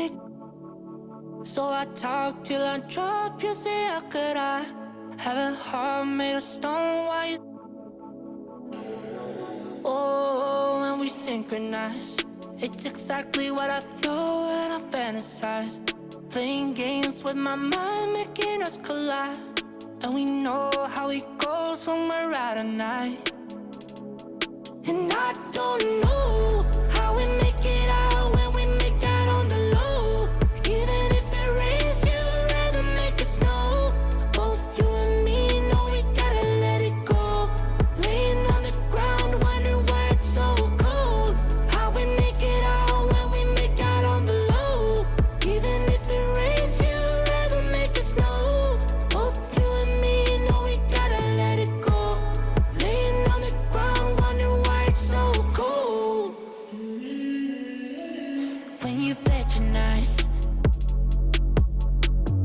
take. So I talk till I drop. You say, how could I have a heart made of stone? Why you? Oh, when we synchronize, it's exactly what I thought and I fantasized. Playing games with my mind, making us collide. And we know how it goes when we're out at night. And I don't know how we make it out when we make out on the low. Even if it rains, you'd rather make it snow. Both you and me know we gotta let it go. Laying on the ground, wondering why it's so cold. How we make it out when we make out on the low. Even if it rains, you'd rather make it snow. Both you and me know we gotta let it go. Laying on the ground, wondering why it's so cold. When you patronize,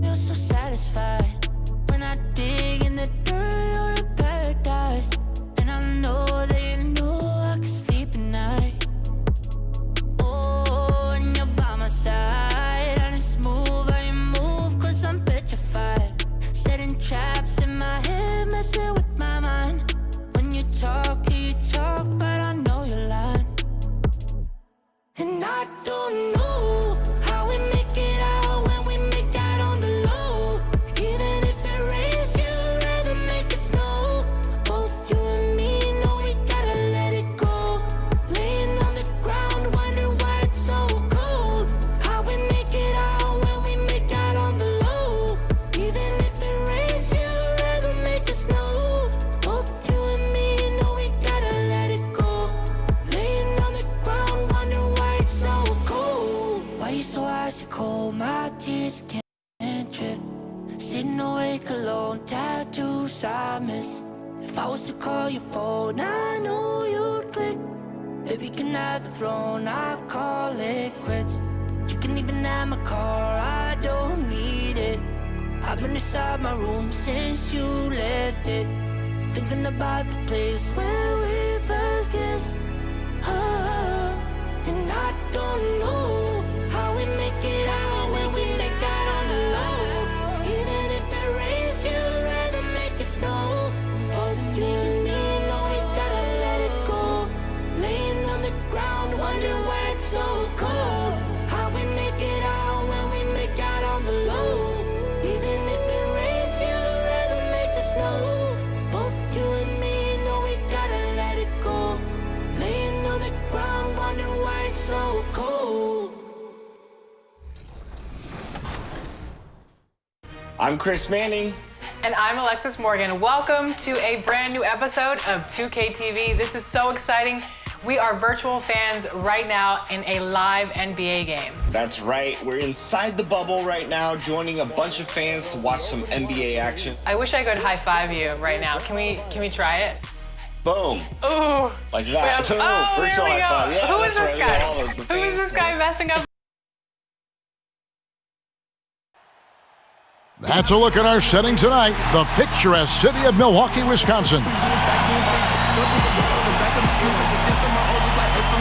you're so satisfied. When I dig in the dirt, you're in paradise. And I know that you know I can sleep at night. Oh, and you're by my side. And it's smooth how you move, cause I'm petrified. Setting traps in my head, messing with my mind. When you talk, but I know you're lying. And I don't know how we make it out when we make out on the low. Even if it rains, you'd rather make it snow. Both you and me know we gotta let it go. Laying on the ground, wondering why it's so cold. How we make it out when we make out on the low. Even if it rains, you'd rather make it snow. Both you and me know we gotta let it go. Laying on the ground, wondering why it's so cold. Why you so icy cold? My tears can't drip. Sitting awake alone, tattoos I miss. If I was to call your phone, I know you'd click. Baby, can have the throne, I call it quits. You can even have my car, I don't need it. I've been inside my room since you left it. Thinking about the place where we first kissed. Oh, and I don't know how we make it out when we make out on the low. Even if it rains, you'd rather make it snow. Both you and me know we gotta let it go. Laying on the ground, wondering why it's so cold. How we make it out when we make out on the low. Even if it rains, you'd rather make it snow. Both you and me know we gotta let it go. Laying on the ground, wondering why it's so cold. I'm Chris Manning. And I'm Alexis Morgan. Welcome to a brand new episode of 2K TV. This is so exciting. We are virtual fans right now in a live NBA game. That's right. We're inside the bubble right now, joining a bunch of fans to watch some NBA action. I wish I could high five you right now. Can we try it? Boom. Ooh. Like that. Boom. Oh, Virtual there we high go. five. Yeah, Who is that's this right. guy? All of the Who is fans this guy messing up? That's a look at our setting tonight. The picturesque city of Milwaukee, Wisconsin.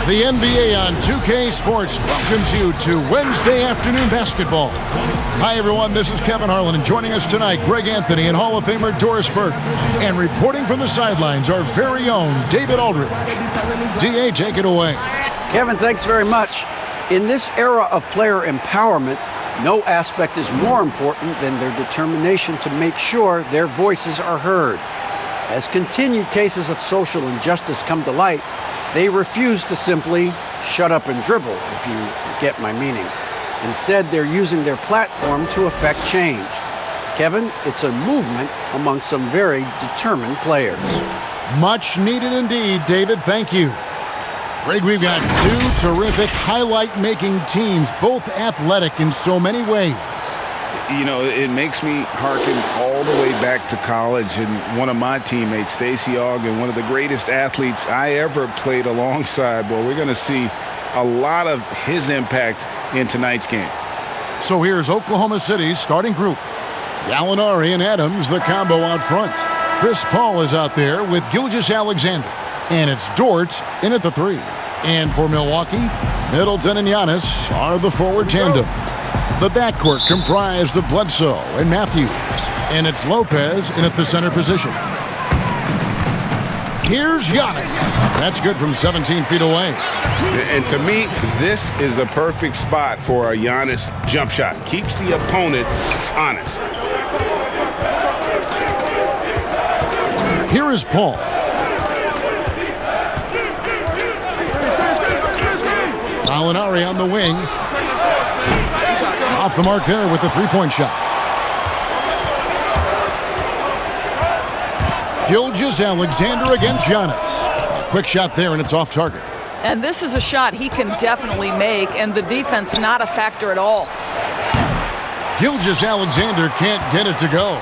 The NBA on 2K Sports welcomes you to Wednesday afternoon basketball. Hi, everyone. This is Kevin Harlan, and joining us tonight, Greg Anthony and Hall of Famer Doris Burke. And reporting from the sidelines, our very own David Aldridge. DA, take it away. Kevin, thanks very much. In this era of player empowerment, no aspect is more important than their determination to make sure their voices are heard. As continued cases of social injustice come to light, they refuse to simply shut up and dribble, if you get my meaning. Instead, they're using their platform to affect change. Kevin, it's a movement among some very determined players. Much needed indeed, David. Thank you. Greg, we've got two terrific highlight-making teams, both athletic in so many ways. You know, it makes me hearken all the way back to college, and one of my teammates, Stacey Ogden, one of the greatest athletes I ever played alongside. Well, we're going to see a lot of his impact in tonight's game. So here's Oklahoma City's starting group. Gallinari and Adams, the combo out front. Chris Paul is out there with Gilgeous-Alexander. And it's Dort in at the three. And for Milwaukee, Middleton and Giannis are the forward tandem. The backcourt comprised of Bledsoe and Matthews. And it's Lopez in at the center position. Here's Giannis. That's good from 17 feet away. And to me, this is the perfect spot for a Giannis jump shot. Keeps the opponent honest. Here is Paul. Gallinari on the wing. Off the mark there with the three-point shot. Gilgeous-Alexander against Giannis. A quick shot there, and it's off target. And this is a shot he can definitely make, and the defense not a factor at all. Gilgeous-Alexander can't get it to go.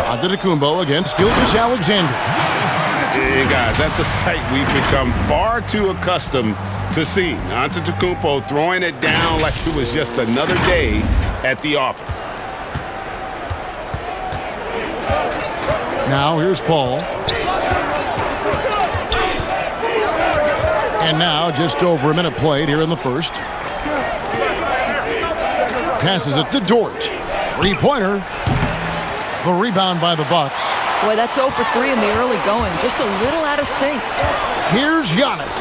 Antetokounmpo against Gilgeous-Alexander. And guys, that's a sight we've become far too accustomed to seeing. Antetokounmpo throwing it down like it was just another day at the office. Now here's Paul. And now just over a minute played here in the first. Passes it to Dort. Three-pointer. The rebound by the Bucks. Boy, that's 0 for 3 in the early going. Just a little out of sync. Here's Giannis.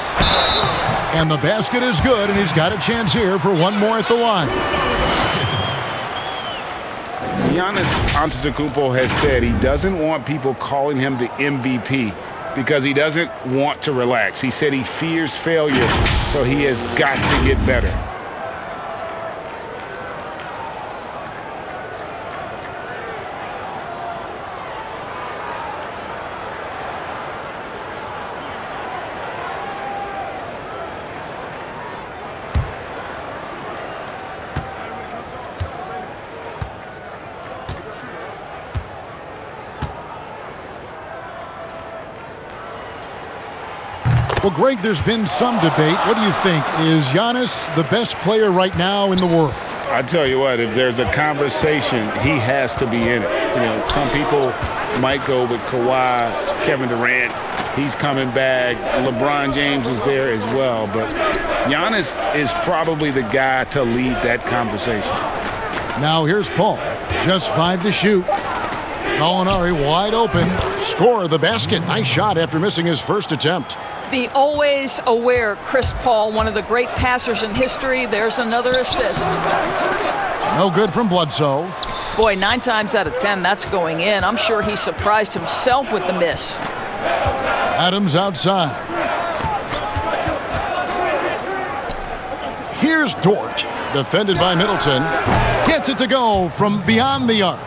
And the basket is good, and he's got a chance here for one more at the line. Giannis Antetokounmpo has said he doesn't want people calling him the MVP because he doesn't want to relax. He said he fears failure, so he has got to get better. Well, Greg, there's been some debate. What do you think? Is Giannis the best player right now in the world? I tell you what, if there's a conversation, he has to be in it. You know, some people might go with Kawhi, Kevin Durant. He's coming back. LeBron James is there as well. But Giannis is probably the guy to lead that conversation. Now here's Paul. Just 5 to shoot. Gallinari wide open. Score the basket. Nice shot after missing his first attempt. The always aware Chris Paul, one of the great passers in history. There's another assist. No good from Bledsoe. Boy, 9 times out of 10, that's going in. I'm sure he surprised himself with the miss. Adams outside. Here's Dort. Defended by Middleton. Gets it to go from beyond the arc.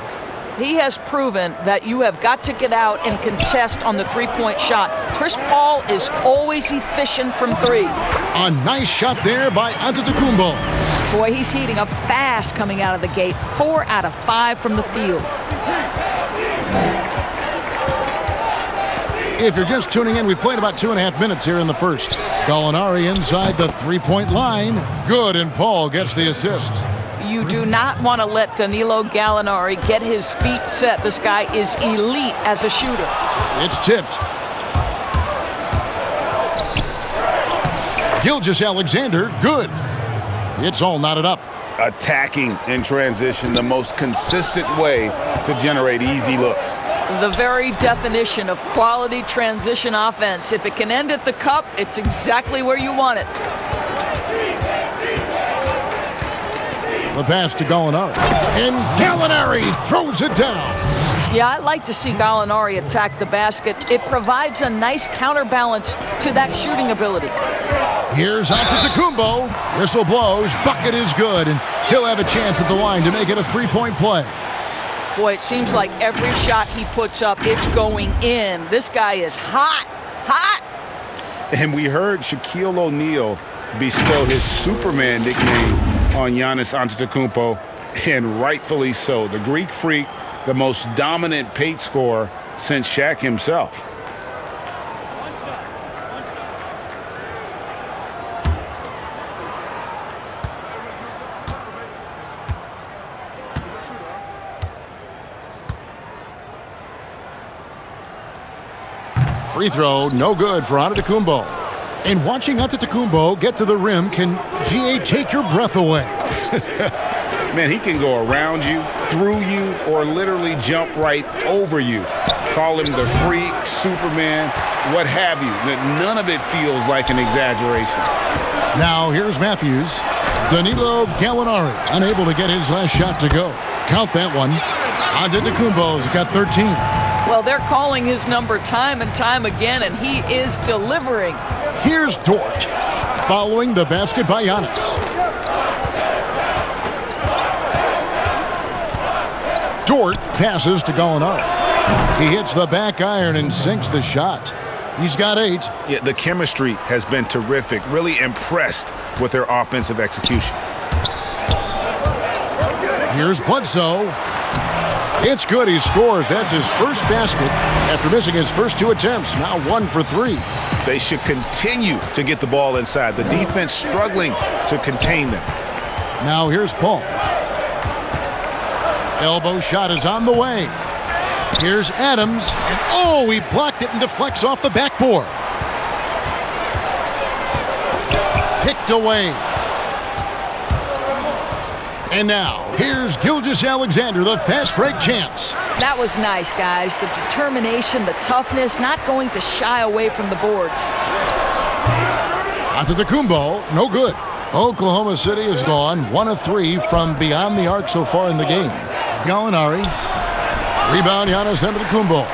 He has proven that you have got to get out and contest on the three-point shot. Chris Paul is always efficient from 3. A nice shot there by Antetokounmpo. Boy, he's heating up fast coming out of the gate. 4 out of 5 from the field. If you're just tuning in, we've played about 2.5 minutes here in the first. Gallinari inside the three-point line. Good, and Paul gets the assist. You do not want to let Danilo Gallinari get his feet set. This guy is elite as a shooter. It's tipped. Gilgeous-Alexander, good. It's all knotted up. Attacking in transition, the most consistent way to generate easy looks. The very definition of quality transition offense. If it can end at the cup, it's exactly where you want it. The pass to Gallinari. And Gallinari throws it down. Yeah, I like to see Gallinari attack the basket. It provides a nice counterbalance to that shooting ability. Here's Antetokounmpo. Whistle blows. Bucket is good. And he'll have a chance at the line to make it a three-point play. Boy, it seems like every shot he puts up, it's going in. This guy is hot. Hot. And we heard Shaquille O'Neal bestow his Superman nickname on Giannis Antetokounmpo, and rightfully so. The Greek Freak, the most dominant paint scorer since Shaq himself. Free throw, no good for Antetokounmpo. And watching Antetokounmpo get to the rim can, GA, take your breath away. Man, he can go around you, through you, or literally jump right over you. Call him the freak, Superman, what have you. None of it feels like an exaggeration. Now here's Matthews. Danilo Gallinari unable to get his last shot to go. Count that one. Antetokounmpo's got 13. Well, they're calling his number time and time again, and he is delivering. Here's Dort, following the basket by Giannis. Dort passes to Gallinari. He hits the back iron and sinks the shot. He's got 8. Yeah, the chemistry has been terrific. Really impressed with their offensive execution. Here's Bledsoe. It's good. He scores. That's his first basket after missing his first 2 attempts. Now 1 for 3. They should continue to get the ball inside. The defense struggling to contain them. Now here's Paul. Elbow shot is on the way. Here's Adams. And oh, he blocked it and deflects off the backboard. Picked away. And now, here's Gilgeous-Alexander, the fast break chance. That was nice, guys. The determination, the toughness, not going to shy away from the boards. Antetokounmpo, no good. Oklahoma City is gone 1 of 3 from beyond the arc so far in the game. Gallinari. Rebound, Giannis Antetokounmpo.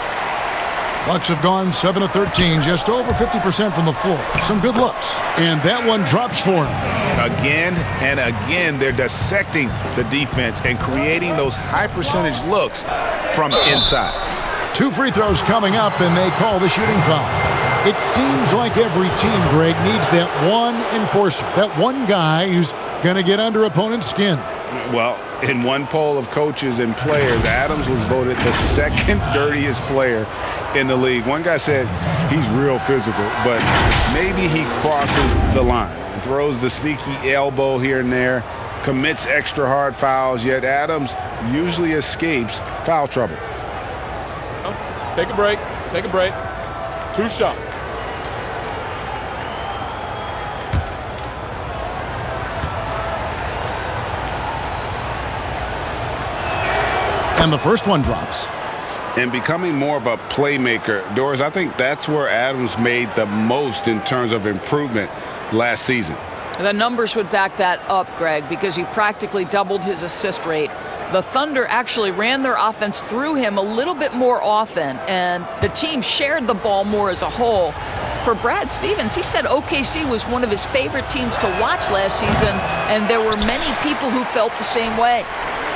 Bucks have gone 7 of 13, just over 50% from the floor. Some good looks. And that one drops for him. Again and again, they're dissecting the defense and creating those high-percentage looks from inside. 2 free throws coming up, and they call the shooting foul. It seems like every team, Greg, needs that one enforcer, that one guy who's going to get under opponent's skin. Well, in one poll of coaches and players, Adams was voted the second dirtiest player in the league. One guy said he's real physical, but maybe he crosses the line and throws the sneaky elbow here and there, commits extra hard fouls, yet Adams usually escapes foul trouble. Take a break. Take a break. 2 shots. And the first one drops. And becoming more of a playmaker, Doris, I think that's where Adams made the most in terms of improvement last season. The numbers would back that up, Greg, because he practically doubled his assist rate. The Thunder actually ran their offense through him a little bit more often, and the team shared the ball more as a whole. For Brad Stevens, he said OKC was one of his favorite teams to watch last season, and there were many people who felt the same way.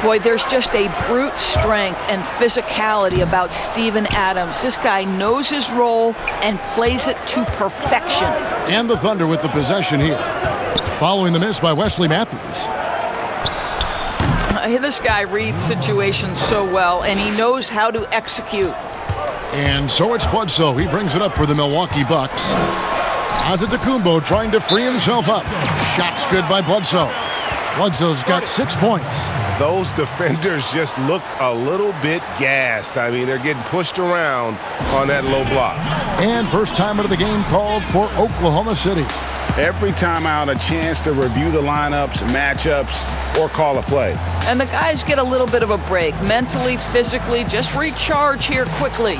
Boy, there's just a brute strength and physicality about Steven Adams. This guy knows his role and plays it to perfection. And the Thunder with the possession here. Following the miss by Wesley Matthews. This guy reads situations so well, and he knows how to execute. And so it's Bledsoe. He brings it up for the Milwaukee Bucks. Antetokounmpo trying to free himself up. Shot's good by Bledsoe. Bledsoe's got 6 points. Those defenders just look a little bit gassed. I mean, they're getting pushed around on that low block. And first timer of the game called for Oklahoma City. Every time out, a chance to review the lineups, matchups, or call a play. And the guys get a little bit of a break, mentally, physically, just recharge here quickly.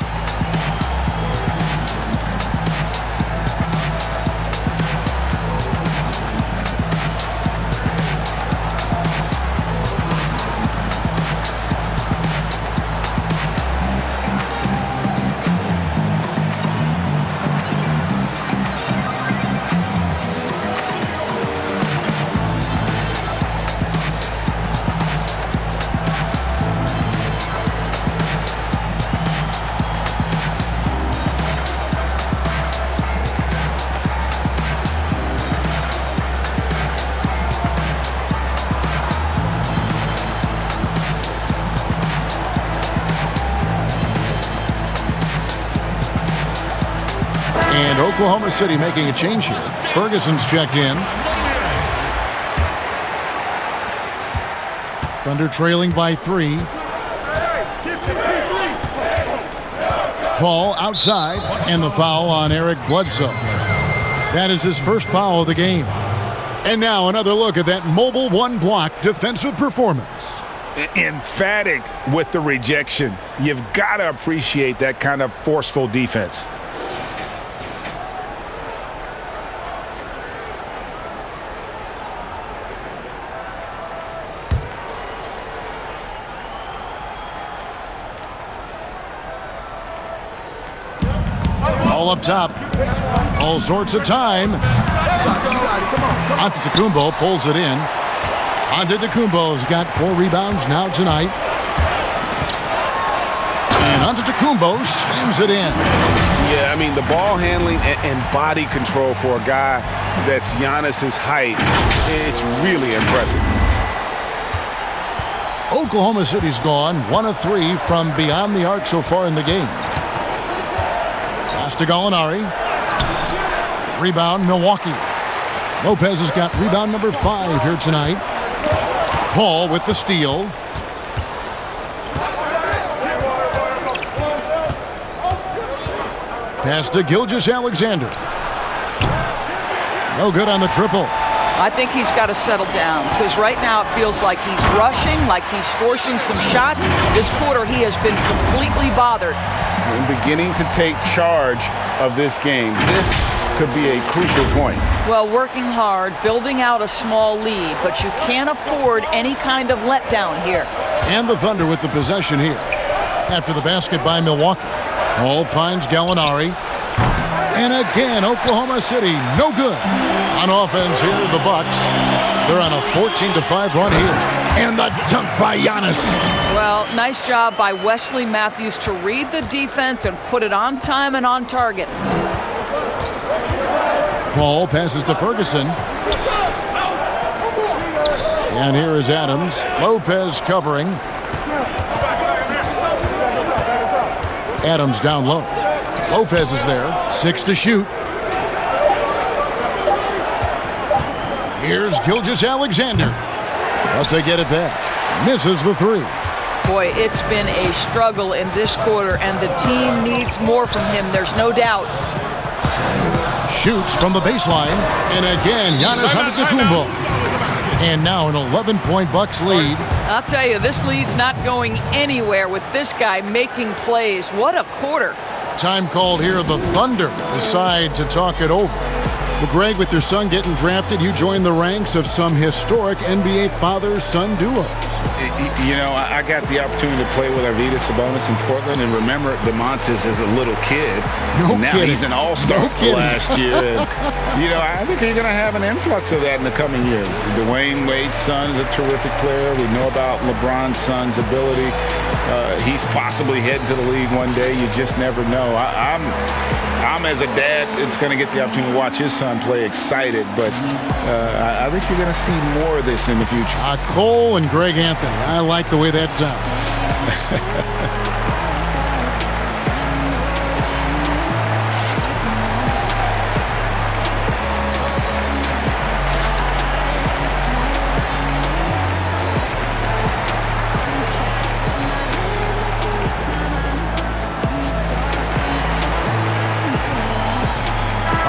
And Oklahoma City making a change here. Ferguson's checked in. Thunder trailing by 3. Paul outside, and the foul on Eric Bledsoe. That is his first foul of the game. And now another look at that mobile one-block defensive performance. Emphatic with the rejection. You've got to appreciate that kind of forceful defense. All up top. All sorts of time. Antetokounmpo pulls it in. Antetokounmpo's got 4 rebounds now tonight. And Antetokounmpo slams it in. Yeah, I mean, the ball handling and body control for a guy that's Giannis's height, it's really impressive. Oklahoma City's gone 1 of 3 from beyond the arc so far in the game. Pass to Gallinari. Rebound, Milwaukee. Lopez has got rebound number 5 here tonight. Paul with the steal. Pass to Gilgeous-Alexander. No good on the triple. I think he's got to settle down because right now it feels like he's rushing, like he's forcing some shots. This quarter he has been completely bothered. And beginning to take charge of this game. This could be a crucial point. Well, working hard, building out a small lead, but you can't afford any kind of letdown here. And the Thunder with the possession here. After the basket by Milwaukee. Paul finds Gallinari. And again, Oklahoma City, no good. On offense here, the Bucks. They're on a 14-5 run here. And the dunk by Giannis. Well, nice job by Wesley Matthews to read the defense and put it on time and on target. Paul passes to Ferguson. And here is Adams. Lopez covering. Adams down low. Lopez is there. 6 to shoot. Here's Gilgeous-Alexander. But they get it back. Misses the 3. Boy, it's been a struggle in this quarter, and the team needs more from him. There's no doubt. Shoots from the baseline. And again, Giannis Antetokounmpo. And now an 11-point Bucks lead. I'll tell you, this lead's not going anywhere with this guy making plays. What a quarter. Time called here. The Thunder decide to talk it over. Well, Greg, with your son getting drafted, you join the ranks of some historic NBA father-son duos. You know, I got the opportunity to play with Arvydas Sabonis in Portland, and remember DeMontis as a little kid. Now kidding. He's an all-star last year. And, you know, I think you're going to have an influx of that in the coming years. Dwayne Wade's son is a terrific player. We know about LeBron's son's ability. He's possibly heading to the league one day. You just never know. I'm as a dad, it's going to get the opportunity to watch his son play excited, but I think you're going to see more of this in the future. Cole and Greg Anthony. I like the way that sounds.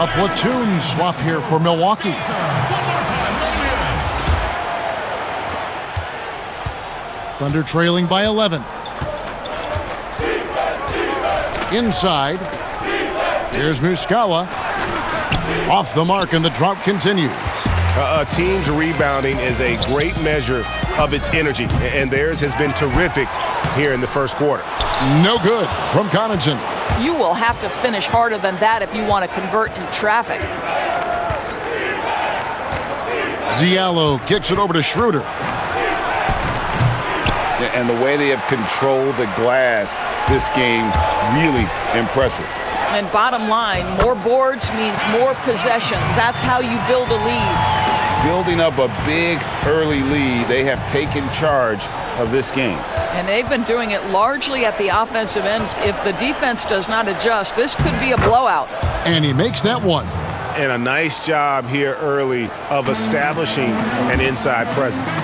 A platoon swap here for Milwaukee. Thunder trailing by 11. Inside. Here's Muscala. Off the mark, and the drought continues. A team's rebounding is a great measure of its energy, and theirs has been terrific here in the first quarter. No good from Connaughton. You will have to finish harder than that if you want to convert in traffic. Diallo kicks it over to Schroeder. And the way they have controlled the glass this game, really impressive. And bottom line, more boards means more possessions. That's how you build a lead. Building up a big early lead, they have taken charge of this game. And they've been doing it largely at the offensive end. If the defense does not adjust, this could be a blowout. And he makes that one. And a nice job here early of establishing an inside presence.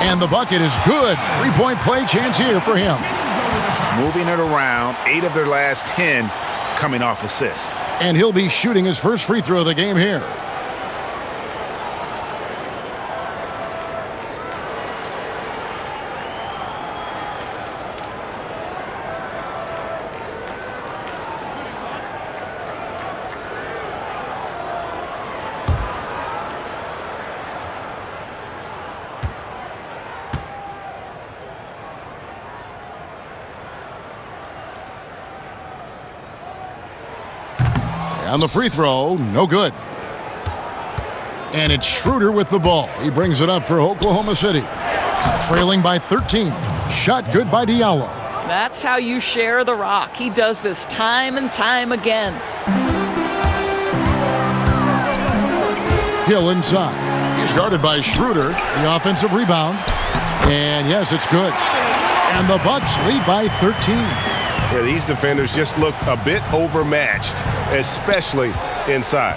And the bucket is good. 3-point play chance here for him. moving it around, 8 of their last 10 coming off assists. And he'll be shooting his first free throw of the game here. On the free throw, no good. And it's Schroeder with the ball. He brings it up for Oklahoma City. Trailing by 13. Shot good by Diallo. That's how you share the rock. He does this time and time again. Hill inside. He's guarded by Schroeder. The offensive rebound. And yes, it's good. And the Bucks lead by 13. Yeah, these defenders just look a bit overmatched, especially inside.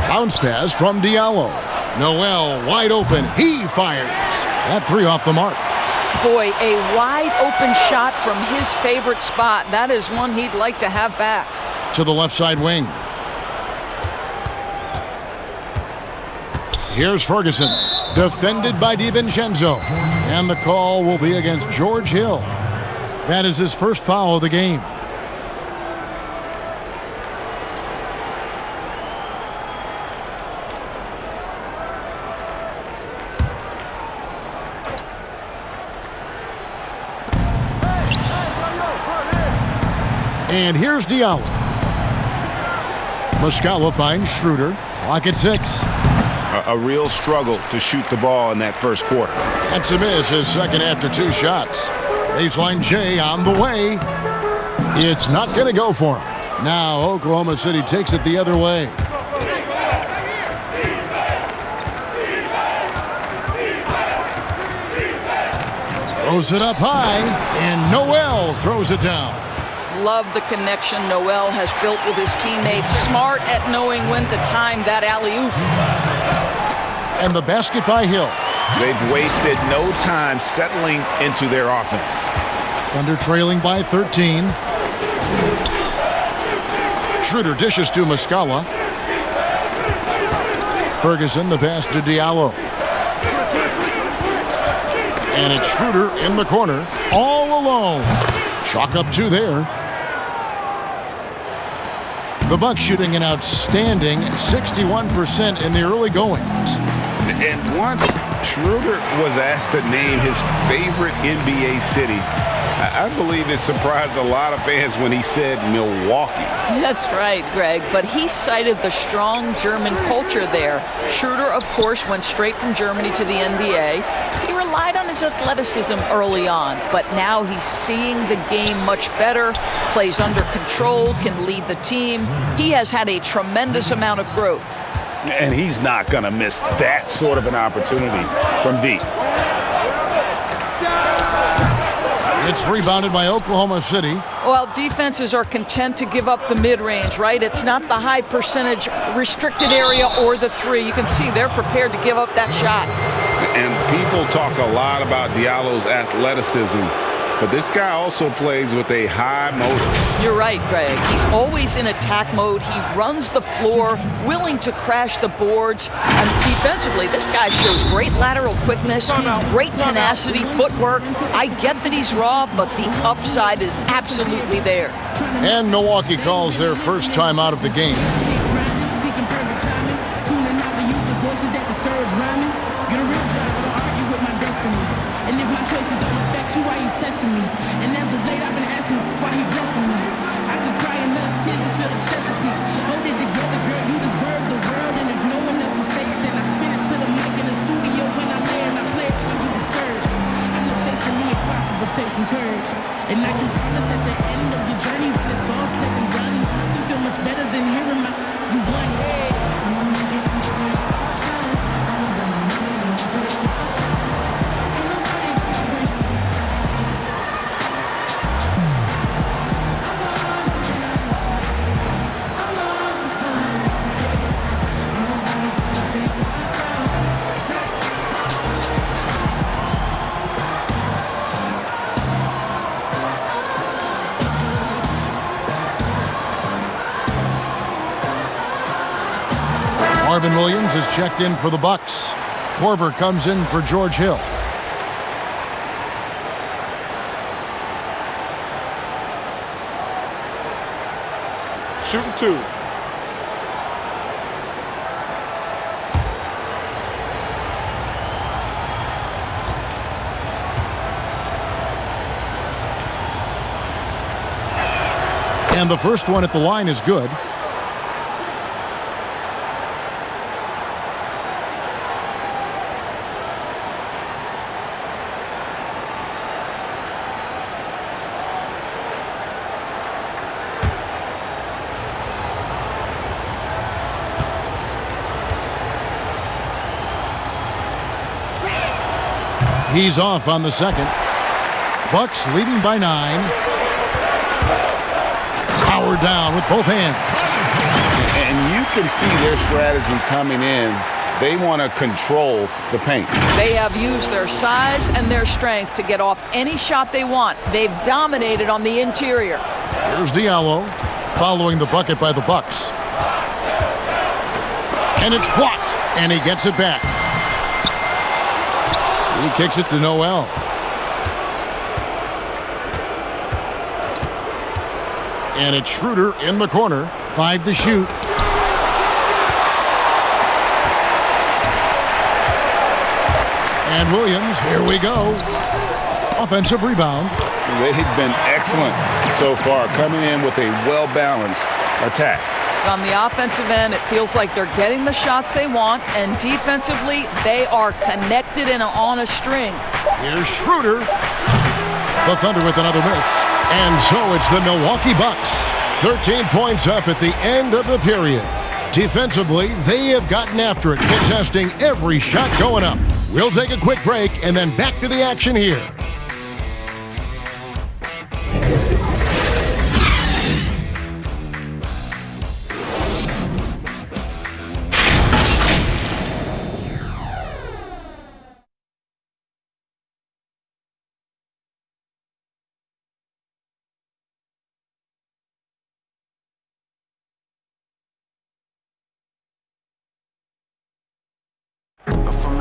Bounce pass from Diallo. Noel wide open. He fires. That three off the mark. Boy, a wide open shot from his favorite spot. That is one he'd like to have back. To the left side wing. Here's Ferguson. Defended by DiVincenzo. And the call will be against George Hill. That is his first foul of the game. And here's Diallo. Muscala finds Schroeder. Clock at 6. A real struggle to shoot the ball in that first quarter. That's a miss, his second after 2 shots. Baseline J on the way. It's not going to go for him. Now Oklahoma City takes it the other way. Throws it up high, and Noel throws it down. Love the connection Noel has built with his teammates. Smart at knowing when to time that alley-oop. And the basket by Hill. They've wasted no time settling into their offense. Thunder trailing by 13. Schroeder dishes to Muscala. Ferguson, the pass to Diallo. And it's Schroeder in the corner, all alone. Chalk up 2 there. The Bucks shooting an outstanding 61% in the early goings. And once Schroeder was asked to name his favorite NBA city, I believe it surprised a lot of fans when he said Milwaukee. That's right, Greg. But he cited the strong German culture there. Schroeder, of course, went straight from Germany to the NBA. He relied on his athleticism early on, but now he's seeing the game much better, plays under control, can lead the team. He has had a tremendous amount of growth. And he's not going to miss that sort of an opportunity from deep. It's rebounded by Oklahoma City. Well, defenses are content to give up the mid-range, right? It's not the high percentage restricted area or the 3. You can see they're prepared to give up that shot. And people talk a lot about Diallo's athleticism, but this guy also plays with a high motor. You're right, Greg. He's always in attack mode. He runs the floor, willing to crash the boards. And defensively, this guy shows great lateral quickness, great tenacity, footwork. I get that he's raw, but the upside is absolutely there. And Milwaukee calls their first time out of the game. Take some courage, and I can promise at the end of your journey, when it's all said and done, you feel much better than hearing my you won. Marvin Williams is checked in for the Bucks. Korver comes in for George Hill. Shooting 2. And the first one at the line is good. He's off on the second. Bucks leading by 9. Powered down with both hands. And you can see their strategy coming in. They want to control the paint. They have used their size and their strength to get off any shot they want. They've dominated on the interior. Here's Diallo following the bucket by the Bucks. And it's blocked, and he gets it back. He kicks it to Noel. And it's Schroeder in the corner. 5 to shoot. And Williams, here we go. Offensive rebound. They've been excellent so far, coming in with a well-balanced attack. On the offensive end, it feels like they're getting the shots they want, and defensively, they are connected and on a string. Here's Schroeder. The Thunder with another miss. And so it's the Milwaukee Bucks. 13 points up at the end of the period. Defensively, they have gotten after it, contesting every shot going up. We'll take a quick break and then back to the action here.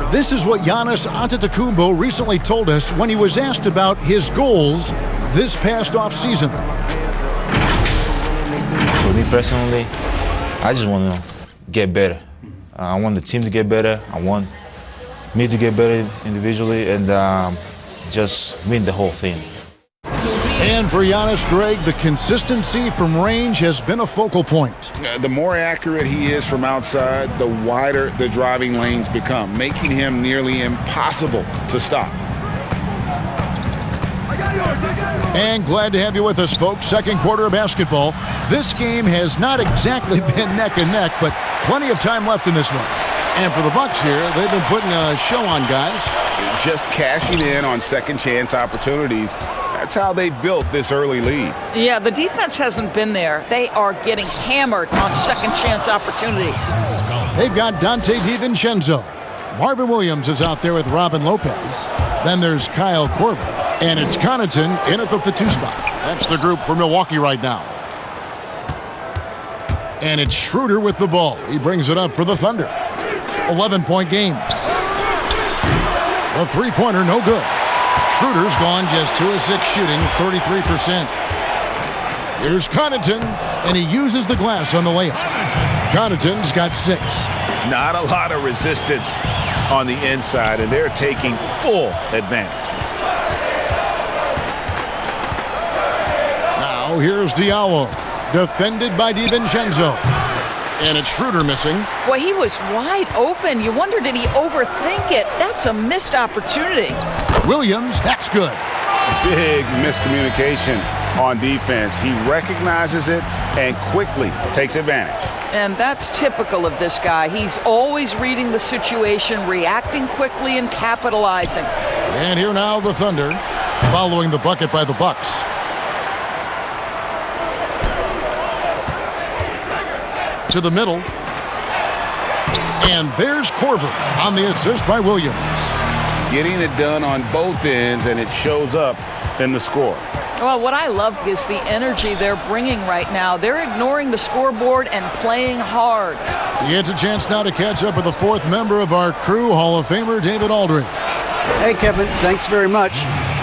This is what Giannis Antetokounmpo recently told us when he was asked about his goals this past offseason. For me personally, I just want to get better. I want the team to get better. I want me to get better individually and just win the whole thing. And for Giannis, Greg, the consistency from range has been a focal point. The more accurate he is from outside, the wider the driving lanes become, making him nearly impossible to stop. And glad to have you with us, folks. Second quarter of basketball. This game has not exactly been neck and neck, but plenty of time left in this one. And for the Bucks here, they've been putting a show on, guys. Just cashing in on second chance opportunities. That's how they built this early lead. Yeah, the defense hasn't been there. They are getting hammered on second chance opportunities. They've got Dante DiVincenzo. Marvin Williams is out there with Robin Lopez. Then there's Kyle Korver. And it's Connaughton in at the 2 spot. That's the group for Milwaukee right now. And it's Schroeder with the ball. He brings it up for the Thunder. 11-point game. The three-pointer, no good. Schroeder's gone just 2 of 6 shooting, 33%. Here's Connaughton, and he uses the glass on the layup. Connaughton's got 6. Not a lot of resistance on the inside, and they're taking full advantage. Now here's Diallo, defended by DiVincenzo. And it's Schroeder missing. Boy, he was wide open. You wonder, did he overthink it? That's a missed opportunity. Williams, that's good. Big miscommunication on defense. He recognizes it and quickly takes advantage. And that's typical of this guy. He's always reading the situation, reacting quickly and capitalizing. And here now the Thunder, following the bucket by the Bucks. To the middle. And there's Korver on the assist by Williams. Getting it done on both ends, and it shows up in the score. Well, what I love is the energy they're bringing right now. They're ignoring the scoreboard and playing hard. He gets a chance now to catch up with the fourth member of our crew, Hall of Famer David Aldridge. Hey, Kevin, thanks very much.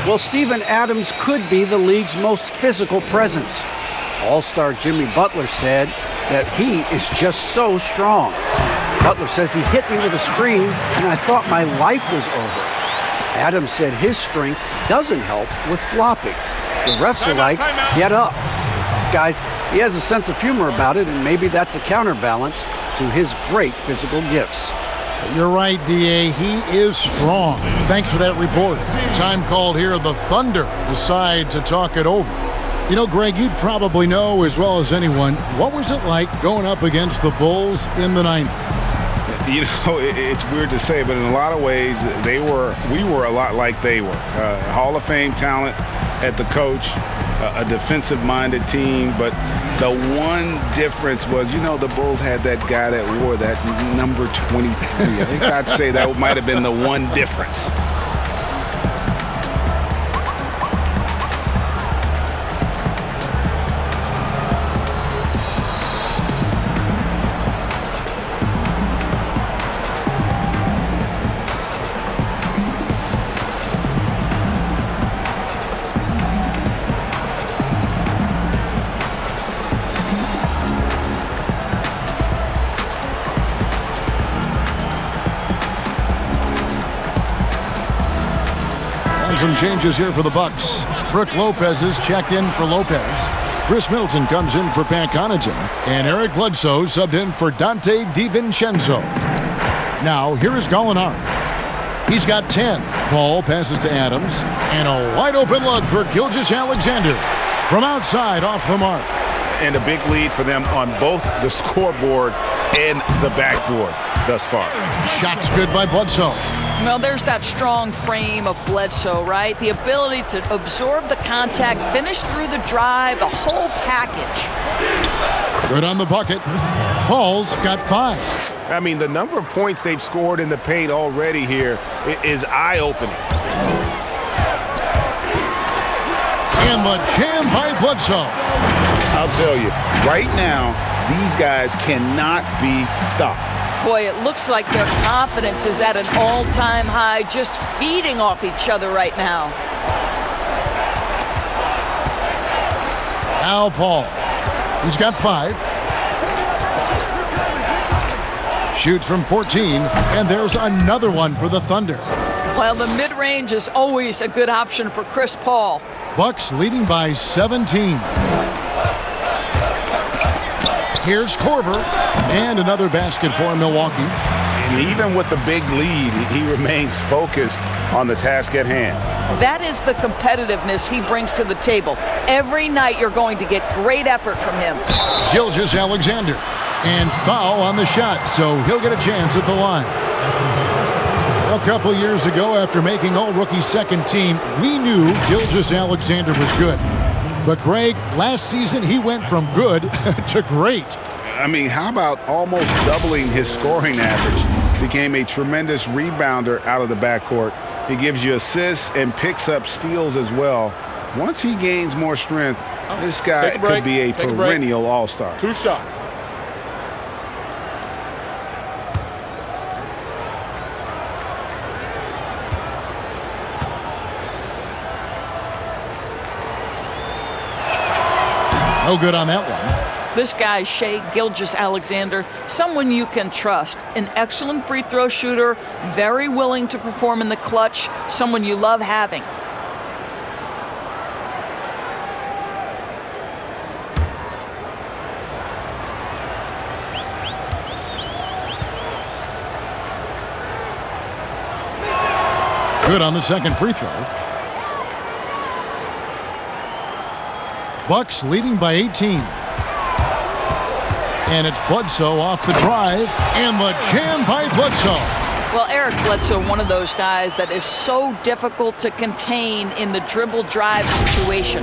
Well, Steven Adams could be the league's most physical presence. All-star Jimmy Butler said that he is just so strong. Butler says he hit me with a screen, and I thought my life was over. Adams said his strength doesn't help with flopping. The refs are like, get up. Guys, he has a sense of humor about it, and maybe that's a counterbalance to his great physical gifts. You're right, D.A. He is strong. Thanks for that report. Time called here. The Thunder decide to talk it over. You know, Greg, you'd probably know as well as anyone, what was it like going up against the Bulls in the 90s? You know, it's weird to say, but in a lot of ways, we were a lot like they were. Hall of Fame talent at the coach, a defensive-minded team, but the one difference was, you know, the Bulls had that guy that wore that number 23. I think I'd say that might have been the one difference. Some changes here for the Bucks. Brook Lopez is checked in for Lopez. Chris Middleton comes in for Pat Connaughton. And Eric Bledsoe subbed in for Dante DiVincenzo. Now, here is Gallinari. He's got 10. Paul passes to Adams. And a wide-open look for Gilgeous-Alexander. From outside, off the mark. And a big lead for them on both the scoreboard and the backboard thus far. Shots good by Bledsoe. Well, there's that strong frame of Bledsoe, right? The ability to absorb the contact, finish through the drive, the whole package. Good on the bucket. Paul's got 5. I mean, the number of points they've scored in the paint already here is eye-opening. And the jam by Bledsoe. I'll tell you, right now, these guys cannot be stopped. Boy, it looks like their confidence is at an all-time high, just feeding off each other right now. Al Paul. He's got 5. Shoots from 14, and there's another one for the Thunder. Well, the mid-range is always a good option for Chris Paul. Bucks leading by 17. Here's Korver, and another basket for Milwaukee. And even with the big lead, he remains focused on the task at hand. That is the competitiveness he brings to the table. Every night you're going to get great effort from him. Gilgeous-Alexander, and foul on the shot, so he'll get a chance at the line. A couple years ago, after making all-rookie second team, we knew Gilgeous-Alexander was good. But, Greg, last season he went from good to great. I mean, how about almost doubling his scoring average? Became a tremendous rebounder out of the backcourt. He gives you assists and picks up steals as well. Once he gains more strength, this guy could be a perennial all-star. 2 shots. No good on that one. This guy, Shai Gilgeous-Alexander, someone you can trust. An excellent free throw shooter, very willing to perform in the clutch, someone you love having. Good on the second free throw. Bucks leading by 18. And it's Bledsoe off the drive, and the jam by Bledsoe. Well, Eric Bledsoe, one of those guys that is so difficult to contain in the dribble drive situation.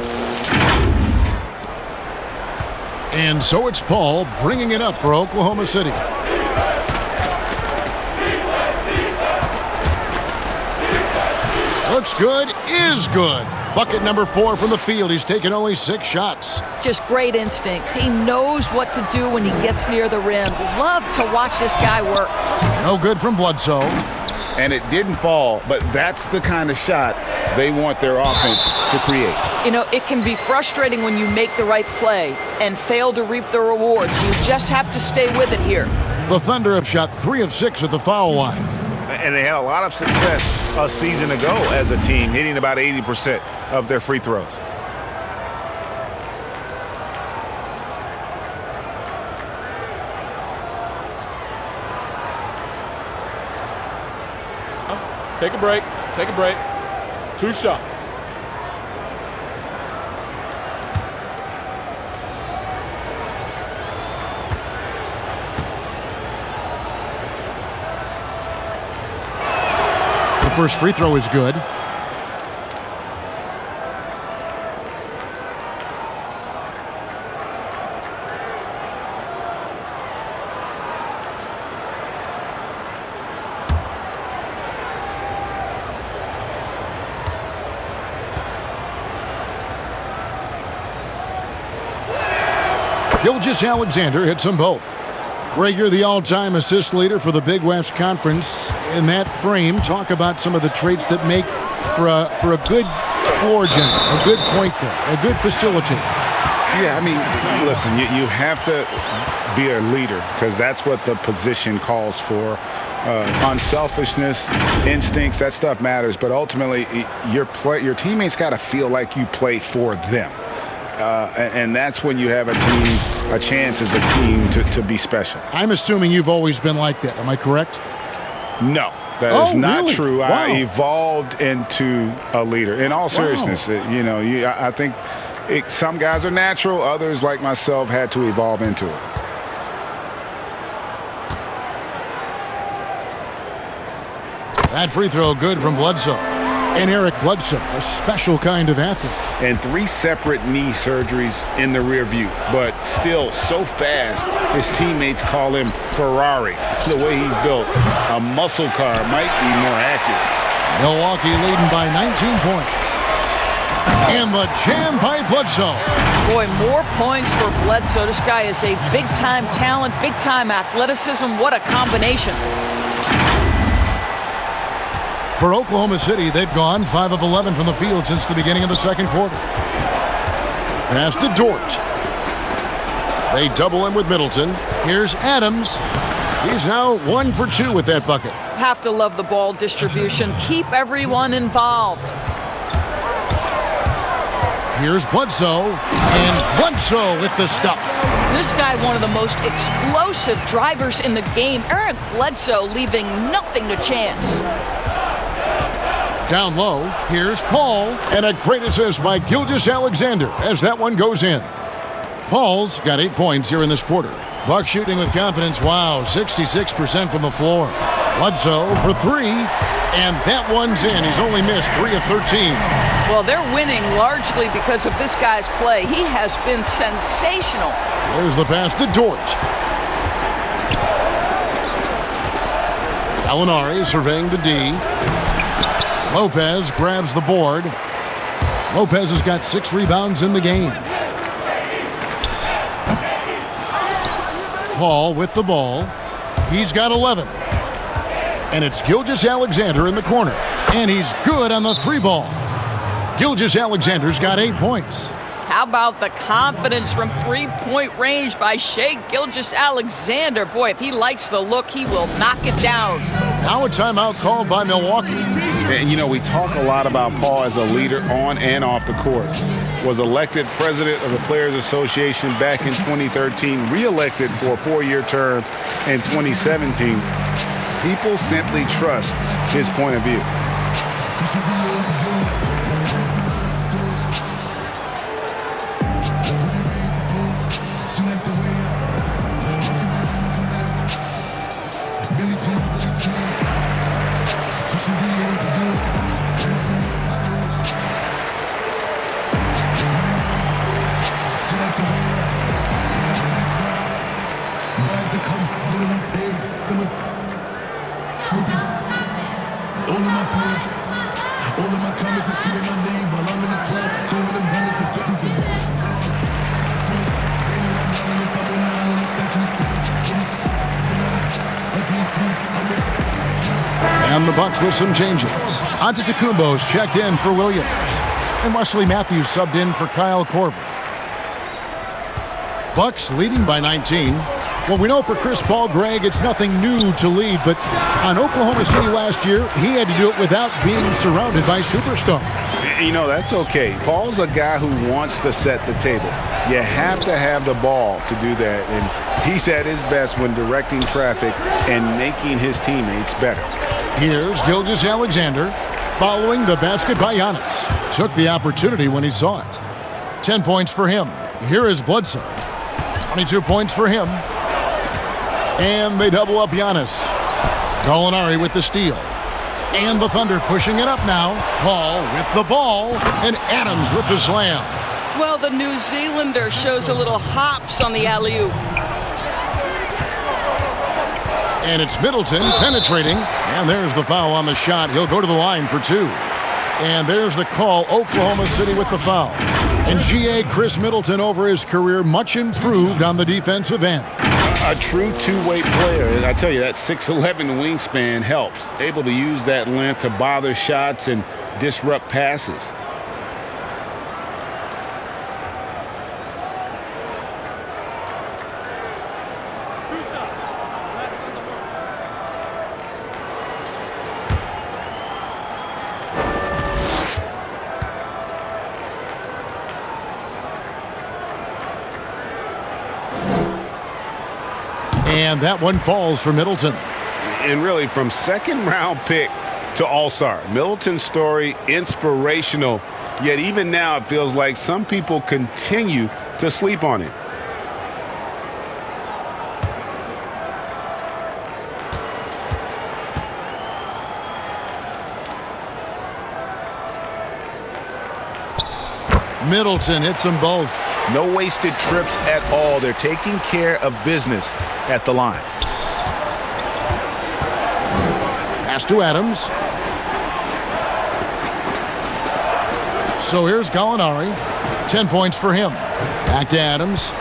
And so it's Paul bringing it up for Oklahoma City. Looks good, is good. Bucket number 4 from the field. He's taken only 6 shots. Just great instincts. He knows what to do when he gets near the rim. Love to watch this guy work. No good from Bledsoe. And it didn't fall, but that's the kind of shot they want their offense to create. You know, it can be frustrating when you make the right play and fail to reap the rewards. You just have to stay with it here. The Thunder have shot 3 of 6 at the foul line. And they had a lot of success a season ago as a team, hitting about 80% of their free throws. Take a break. Take a break. 2 shots. The first free throw is good. Gilgeous-Alexander hits them both. Greg, you're the all-time assist leader for the Big West Conference. In that frame, talk about some of the traits that make for a good floor general, a good point guard, a good facilitator. Yeah, I mean, listen, you have to be a leader because that's what the position calls for. Unselfishness, instincts, that stuff matters. But ultimately, your teammates got to feel like you play for them. And that's when you have a chance as a team to be special. I'm assuming you've always been like that. Am I correct? No, that is not really? true. Wow. I evolved into a leader. In all seriousness, I think some guys are natural. Others, like myself, had to evolve into it. That free throw good from Bledsoe. And Eric Bledsoe, a special kind of athlete. And 3 separate knee surgeries in the rear view, but still so fast, his teammates call him Ferrari. The way he's built, a muscle car might be more accurate. Milwaukee leading by 19 points. And the jam by Bledsoe. Boy, more points for Bledsoe. This guy is a big-time talent, big-time athleticism. What a combination. For Oklahoma City, they've gone 5 of 11 from the field since the beginning of the second quarter. Pass to Dort. They double him with Middleton. Here's Adams. He's now 1 for 2 with that bucket. Have to love the ball distribution. Keep everyone involved. Here's Bledsoe. And Bledsoe with the stuff. This guy, one of the most explosive drivers in the game. Eric Bledsoe leaving nothing to chance. Down low, here's Paul, and a great assist by Gilgeous-Alexander as that one goes in. Paul's got 8 points here in this quarter. Buck shooting with confidence. Wow, 66% from the floor. Bledsoe for 3, and that one's in. He's only missed 3 of 13. Well, they're winning largely because of this guy's play. He has been sensational. There's the pass to Dort. Gallinari surveying the D. Lopez grabs the board. Lopez has got 6 rebounds in the game. Paul with the ball. He's got 11. And it's Gilgeous-Alexander in the corner. And he's good on the 3 ball. Gilgeous-Alexander's got 8 points. How about the confidence from 3-point range by Shai Gilgeous-Alexander? Boy, if he likes the look, he will knock it down. Now a timeout called by Milwaukee. And, we talk a lot about Paul as a leader on and off the court. Was elected president of the Players Association back in 2013, re-elected for a 4-year term in 2017. People simply trust his point of view. All of my comments is screaming my name while I'm in the And the Bucks with some changes. Antetokounmpo's checked in for Williams. And Wesley Matthews subbed in for Kyle Korver. Bucks leading by 19. Well, we know for Chris Paul, Greg, it's nothing new to lead, but on Oklahoma City last year, he had to do it without being surrounded by superstars. You know, that's okay. Paul's a guy who wants to set the table. You have to have the ball to do that, and he's at his best when directing traffic and making his teammates better. Here's Gilgeous-Alexander following the basket by Giannis. Took the opportunity when he saw it. 10 points for him. Here is Bledsoe. 22 points for him. And they double up Giannis. Gallinari with the steal. And the Thunder pushing it up now. Paul with the ball. And Adams with the slam. Well, the New Zealander shows a little hops on the alley-oop. And it's Middleton penetrating. And there's the foul on the shot. He'll go to the line for two. And there's the call. Oklahoma City with the foul. And G.A. Chris Middleton over his career, much improved on the defensive end. A true two-way player. I tell you, that 6'11" wingspan helps. Able to use that length to bother shots and disrupt passes. And that one falls for Middleton. And really, from second-round pick to all-star, Middleton's story inspirational. Yet even now, it feels like some people continue to sleep on him. Middleton hits them both. No wasted trips at all. They're taking care of business at the line. Pass to Adams. So here's Gallinari. 10 points for him. Back to Adams.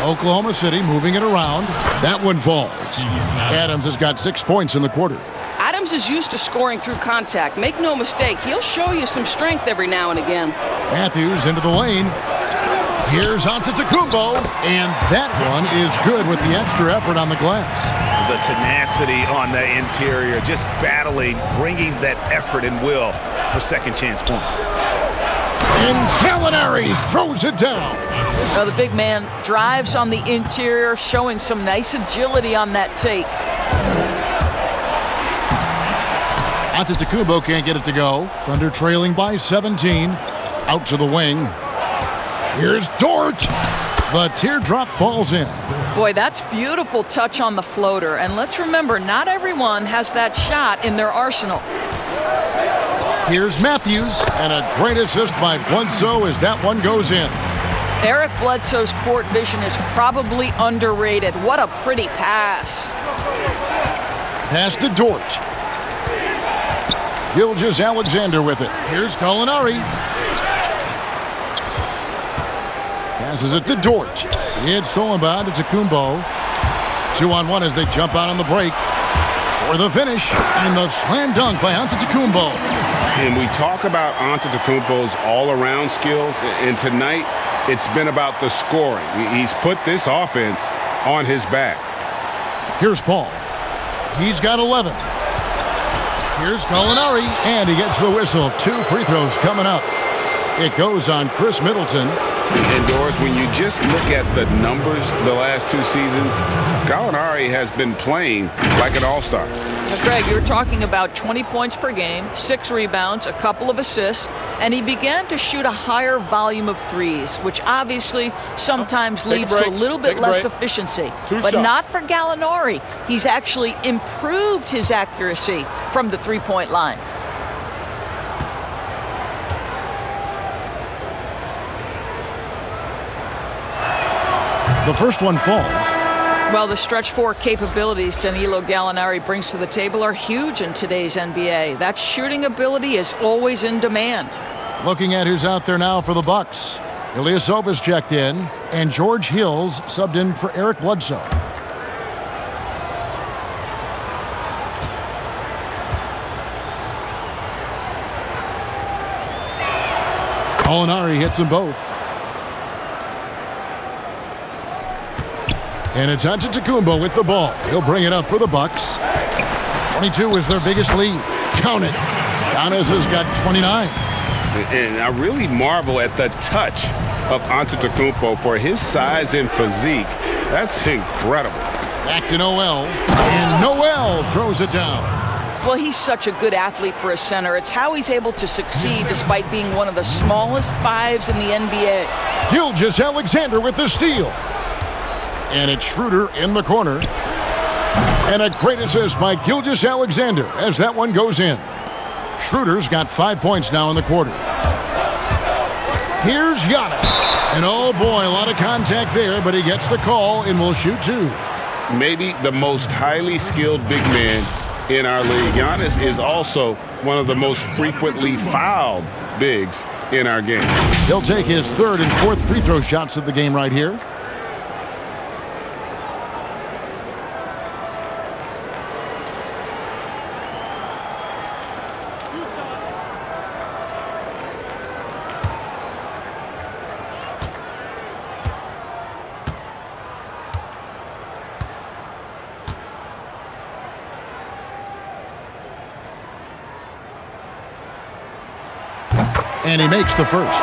Oklahoma City moving it around. That one falls. Adams has got 6 points in the quarter. Adams is used to scoring through contact. Make no mistake, he'll show you some strength every now and again. Matthews into the lane. Here's Antetokounmpo, and that one is good with the extra effort on the glass. The tenacity on the interior, just battling, bringing that effort and will for second chance points. And Gallinari throws it down. So the big man drives on the interior, showing some nice agility on that take. Antetokounmpo can't get it to go. Thunder trailing by 17. Out to the wing. Here's Dort. The teardrop falls in. Boy, that's beautiful touch on the floater. And let's remember, not everyone has that shot in their arsenal. Here's Matthews, and a great assist by Bledsoe as that one goes in. Eric Bledsoe's court vision is probably underrated. What a pretty pass. Pass to Dort. Gilgeous-Alexander with it. Here's Gallinari. Passes it to Dort. It's stolen by Antetokounmpo. 2-on-1 as they jump out on the break. For the finish, and the slam dunk by Antetokounmpo. And we talk about Antetokounmpo's all-around skills, and tonight it's been about the scoring. He's put this offense on his back. Here's Paul. He's got 11. Here's Gallinari, and he gets the whistle. 2 free throws coming up. It goes on Chris Middleton. And Doris, when you just look at the numbers the last 2 seasons, Gallinari has been playing like an all-star. Now, Greg, you were talking about 20 points per game, 6 rebounds, a couple of assists, and he began to shoot a higher volume of threes, which obviously sometimes leads to a little bit less efficiency. But not for Gallinari. He's actually improved his accuracy from the three-point line. The first one falls. Well, the stretch four capabilities Danilo Gallinari brings to the table are huge in today's NBA. That shooting ability is always in demand. Looking at who's out there now for the Bucks. Ilyasova's checked in, and George Hill's subbed in for Eric Bledsoe. Gallinari hits them both. And it's Antetokounmpo with the ball. He'll bring it up for the Bucks. 22 is their biggest lead. Count it. Giannis has got 29. And I really marvel at the touch of Antetokounmpo for his size and physique. That's incredible. Back to Noel. And Noel throws it down. Well, he's such a good athlete for a center. It's how he's able to succeed despite being one of the smallest fives in the NBA. Gilgeous-Alexander with the steal. And it's Schroeder in the corner. And a great assist by Gilgeous-Alexander as that one goes in. Schroeder's got 5 points now in the quarter. Here's Giannis. And oh boy, a lot of contact there, but he gets the call and will shoot two. Maybe the most highly skilled big man in our league. Giannis is also one of the most frequently fouled bigs in our game. He'll take his third and fourth free throw shots of the game right here. And he makes the first.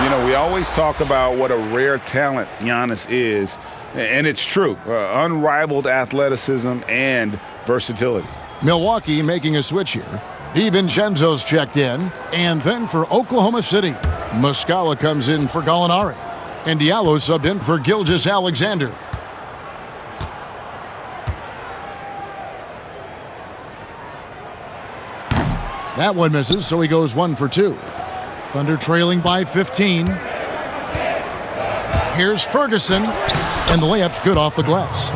You know, we always talk about what a rare talent Giannis is, and it's true. Unrivaled athleticism and versatility. Milwaukee making a switch here. DiVincenzo's checked in. And then for Oklahoma City, Muscala comes in for Gallinari. And Diallo subbed in for Gilgeous-Alexander. That one misses, so he goes 1 for 2. Thunder trailing by 15. Here's Ferguson, and the layup's good off the glass.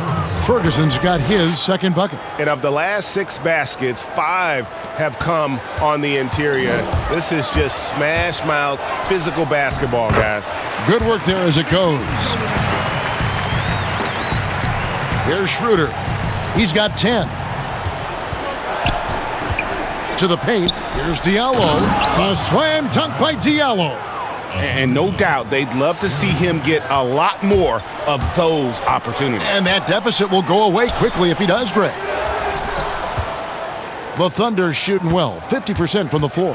Ferguson's got his second bucket. And of the last 6 baskets, 5 have come on the interior. This is just smash-mouth physical basketball, guys. Good work there as it goes. Here's Schroeder. He's got 10. To the paint. Here's Diallo. A slam dunk by Diallo. And no doubt they'd love to see him get a lot more of those opportunities. And that deficit will go away quickly if he does, Greg. The Thunder shooting well, 50% from the floor.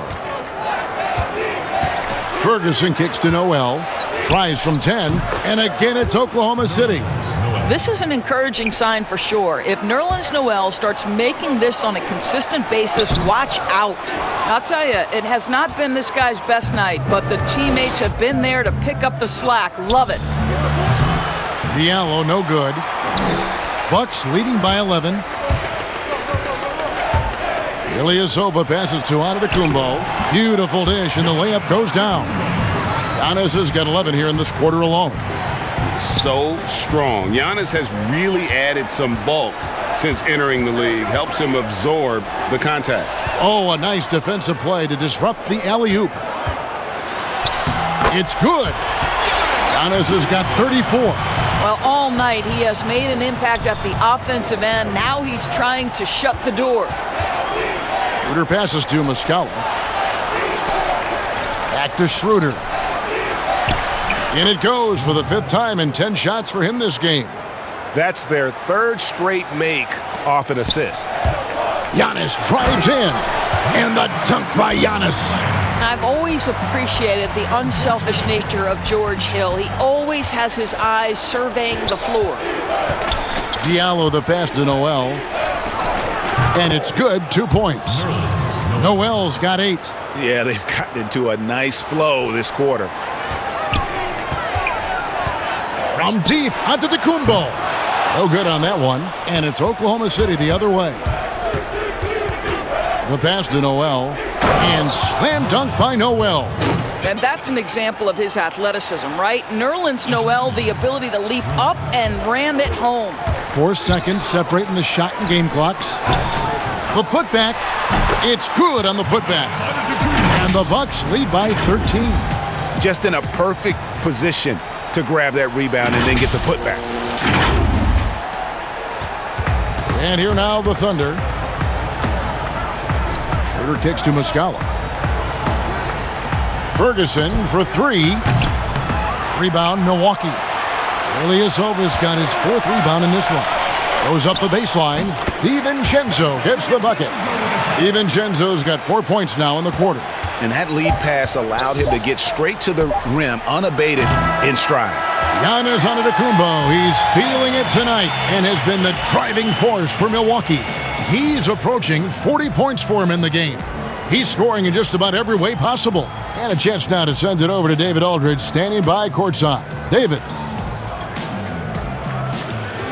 Ferguson kicks to Noel. Tries from 10. And again, it's Oklahoma City. This is an encouraging sign for sure. If Nerlens Noel starts making this on a consistent basis, watch out. I'll tell you, it has not been this guy's best night, but the teammates have been there to pick up the slack. Love it. Diallo, no good. Bucks leading by 11. Ilyasova passes to Antetokounmpo. Beautiful dish, and the layup goes down. Giannis has got 11 here in this quarter alone. So strong. Giannis has really added some bulk since entering the league. Helps him absorb the contact. Oh, a nice defensive play to disrupt the alley-oop. It's good. Giannis has got 34. Well, all night he has made an impact at the offensive end. Now he's trying to shut the door. Schroeder passes to Muscala. Back to Schroeder. In it goes for the 5th time and 10 shots for him this game. That's their 3rd straight make off an assist. Giannis drives in, and the dunk by Giannis. I've always appreciated the unselfish nature of George Hill. He always has his eyes surveying the floor. Diallo the pass to Noel. And it's good, 2 points. Noel's got 8. Yeah, they've gotten into a nice flow this quarter. From deep, Antetokounmpo. No good on that one. And it's Oklahoma City the other way. The pass to Noel. And slam dunk by Noel. And that's an example of his athleticism, right? Nerlens Noel, the ability to leap up and ram it home. 4 seconds separating the shot and game clocks. The putback. It's good on the putback. And the Bucks lead by 13. Just in a perfect position to grab that rebound and then get the putback. And here now the Thunder. Schroeder kicks to Muscala. Ferguson for three. Rebound, Milwaukee. Ilyasova's got his fourth rebound in this one. Goes up the baseline. DiVincenzo gets the bucket. DiVincenzo's got 4 points now in the quarter. And that lead pass allowed him to get straight to the rim unabated in stride. Giannis Antetokounmpo, he's feeling it tonight and has been the driving force for Milwaukee. He's approaching 40 points for him in the game. He's scoring in just about every way possible. And a chance now to send it over to David Aldridge, standing by courtside. David.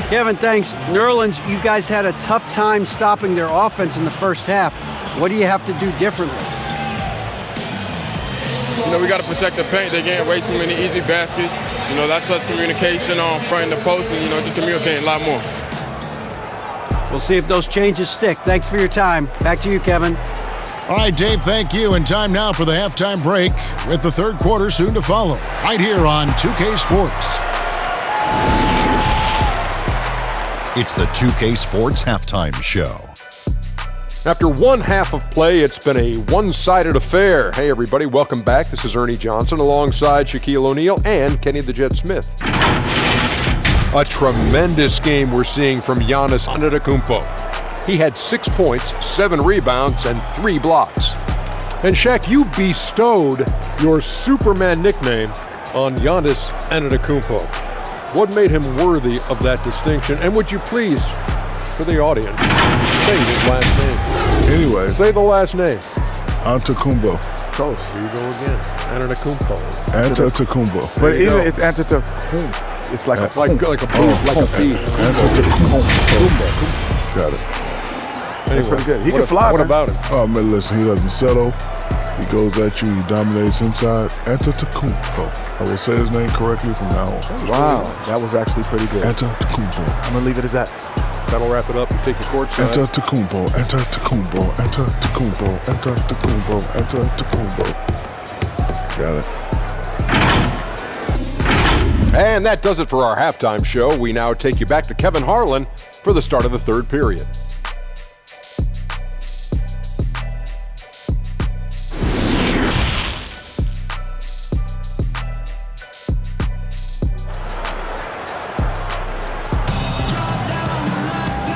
Kevin, thanks. Nerlens, you guys had a tough time stopping their offense in the first half. What do you have to do differently? We got to protect the paint. They're getting way too many easy baskets. That's less communication on front and the post, and, just communicating a lot more. We'll see if those changes stick. Thanks for your time. Back to you, Kevin. All right, Dave, thank you. And time now for the halftime break with the third quarter soon to follow. Right here on 2K Sports. It's the 2K Sports Halftime Show. After one half of play, it's been a one-sided affair. Hey, everybody, welcome back. This is Ernie Johnson alongside Shaquille O'Neal and Kenny the Jet Smith. A tremendous game we're seeing from Giannis Antetokounmpo. He had 6 points, 7 rebounds, and 3 blocks. And Shaq, you bestowed your Superman nickname on Giannis Antetokounmpo. What made him worthy of that distinction? And would you please, for the audience, say his last name? Anyway. Say the last name. Antetokounmpo. Close. Here you go again. Antetokounmpo. But even it's Antetokounmpo. It's like a like a bee. Antetokounmpo. Got it. Anyway, that's pretty good. He can fly. What about him? Oh man, listen, he doesn't settle. He goes at you. He dominates inside. Antetokounmpo. I will say his name correctly from now on. Wow, that was actually pretty good. Antetokounmpo. I'm gonna leave it as that. That'll wrap it up and take you courtside. Antetokounmpo. Antetokounmpo. Antetokounmpo. Antetokounmpo. Antetokounmpo. Got it. And that does it for our halftime show. We now take you back to Kevin Harlan for the start of the third period.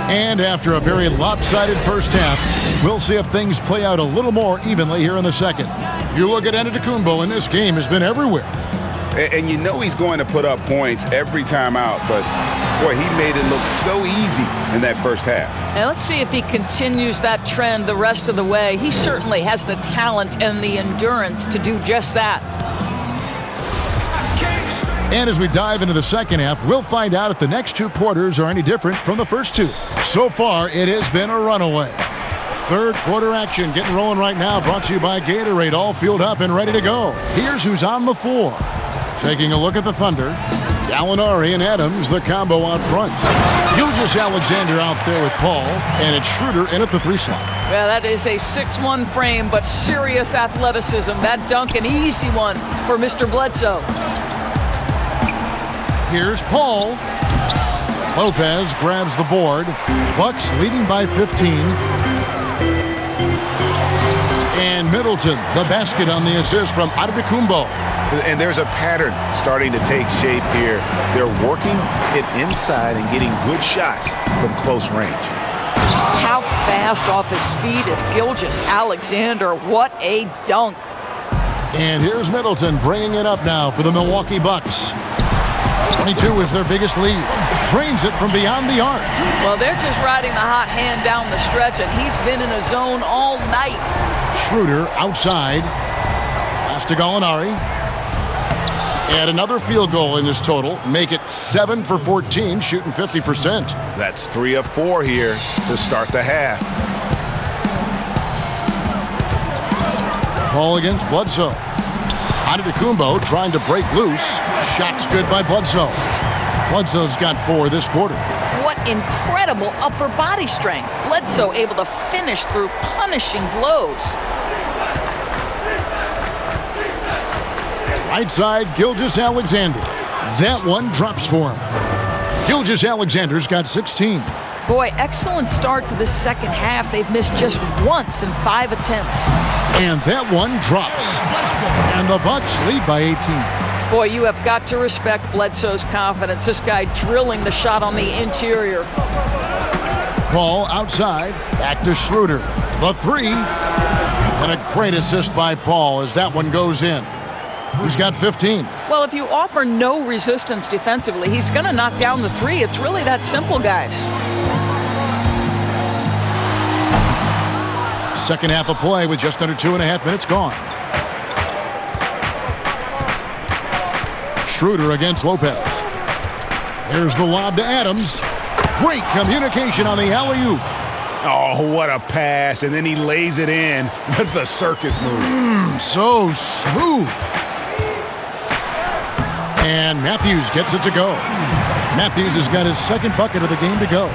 And after a very lopsided first half, we'll see if things play out a little more evenly here in the second. You look at Antetokounmpo, and this game has been everywhere. And he's going to put up points every time out, but boy, he made it look so easy in that first half. And let's see if he continues that trend the rest of the way. He certainly has the talent and the endurance to do just that. And as we dive into the second half, we'll find out if the next 2 quarters are any different from the first 2. So far, it has been a runaway. Third quarter action getting rolling right now, brought to you by Gatorade, all fueled up and ready to go. Here's who's on the floor. Taking a look at the Thunder, Gallinari and Adams, the combo out front. Gilgeous-Alexander out there with Paul, and it's Schroeder in at the 3 slot. Well, that is a 6'1" frame, but serious athleticism. That dunk, an easy one for Mr. Bledsoe. Here's Paul. Lopez grabs the board. Bucks leading by 15. And Middleton, the basket on the assist from Antetokounmpo. And there's a pattern starting to take shape here. They're working it inside and getting good shots from close range. How fast off his feet is Gilgeous-Alexander. What a dunk. And here's Middleton bringing it up now for the Milwaukee Bucks. 22 is their biggest lead. Drains it from beyond the arc. Well, they're just riding the hot hand down the stretch, and he's been in a zone all night. Schroeder outside. Pass to Gallinari. And another field goal in this total. Make it 7 for 14, shooting 50%. That's 3 of 4 here to start the half. Ball against Bledsoe. Antetokounmpo trying to break loose. Shot's good by Bledsoe. Bledsoe's got 4 this quarter. What incredible upper body strength. Bledsoe able to finish through punishing blows. Right side, Gilgeous-Alexander. That one drops for him. Gilgeous-Alexander's got 16. Boy, excellent start to the second half. They've missed just once in 5 attempts. And that one drops. And the Bucks lead by 18. Boy, you have got to respect Bledsoe's confidence. This guy drilling the shot on the interior. Paul outside, back to Schroeder. The three. And a great assist by Paul as that one goes in. He's got 15. Well, if you offer no resistance defensively, he's going to knock down the three. It's really that simple, guys. Second half of play with just under 2.5 minutes gone. Schroeder against Lopez. Here's the lob to Adams. Great communication on the alley-oop. Oh, what a pass. And then he lays it in with the circus move. So smooth. And Matthews gets it to go. Matthews has got his second bucket of the game to go.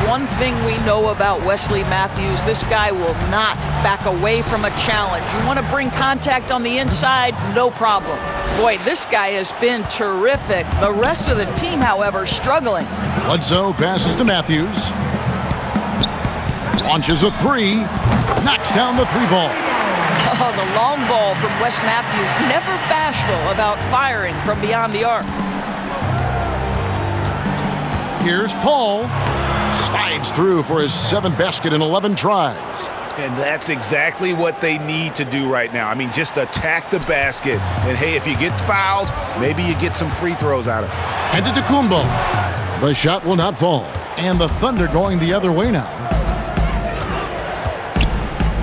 One thing we know about Wesley Matthews, this guy will not back away from a challenge. You want to bring contact on the inside, no problem. Boy, this guy has been terrific. The rest of the team, however, struggling. Bledsoe passes to Matthews. Launches a three. Knocks down the three ball. Oh, the long ball from Wes Matthews, never bashful about firing from beyond the arc. Here's Paul. Slides through for his 7th basket in 11 tries. And that's exactly what they need to do right now. I mean, just attack the basket. And, hey, if you get fouled, maybe you get some free throws out of it. Antetokounmpo. The shot will not fall. And the Thunder going the other way now.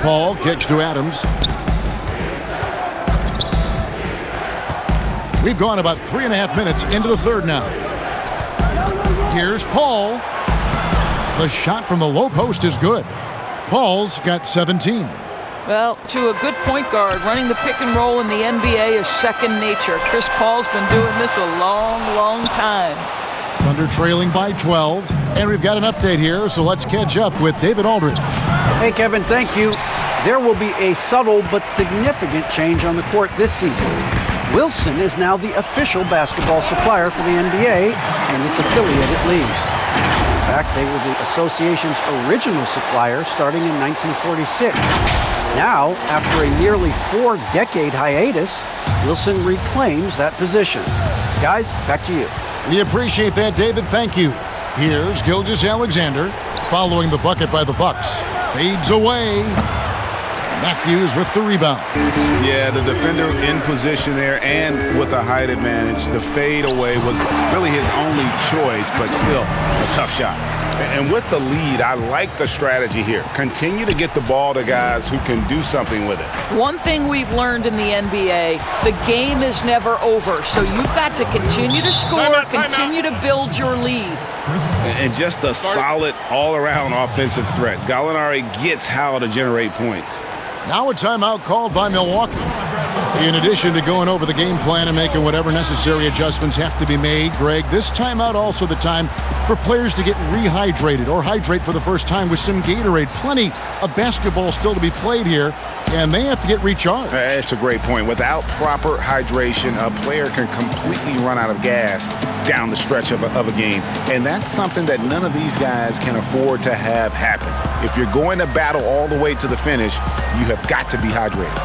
Paul kicks to Adams. We've gone about 3.5 minutes into the third now. Here's Paul. The shot from the low post is good. Paul's got 17. Well, to a good point guard, running the pick and roll in the NBA is second nature. Chris Paul's been doing this a long, long time. Thunder trailing by 12. And we've got an update here, so let's catch up with David Aldridge. Hey, Kevin, thank you. There will be a subtle but significant change on the court this season. Wilson is now the official basketball supplier for the NBA and its affiliated leagues. In fact, they were the association's original supplier starting in 1946. Now, after a nearly 4-decade hiatus, Wilson reclaims that position. Guys, back to you. We appreciate that, David. Thank you. Here's Gilgeous-Alexander following the bucket by the Bucks. Fades away. Matthews with the rebound. Yeah, the defender in position there and with a height advantage. The fade away was really his only choice, but still a tough shot. And with the lead, I like the strategy here. Continue to get the ball to guys who can do something with it. One thing we've learned in the NBA, the game is never over. So you've got to continue to score, continue to build your lead. And just a solid all-around offensive threat. Gallinari gets how to generate points. Now a timeout called by Milwaukee. In addition to going over the game plan and making whatever necessary adjustments have to be made, Greg, this timeout also the time for players to get rehydrated or hydrate for the first time with some Gatorade. Plenty of basketball still to be played here, and they have to get recharged. That's a great point. Without proper hydration, a player can completely run out of gas down the stretch of a game. And that's something that none of these guys can afford to have happen. If you're going to battle all the way to the finish, you have got to be hydrated.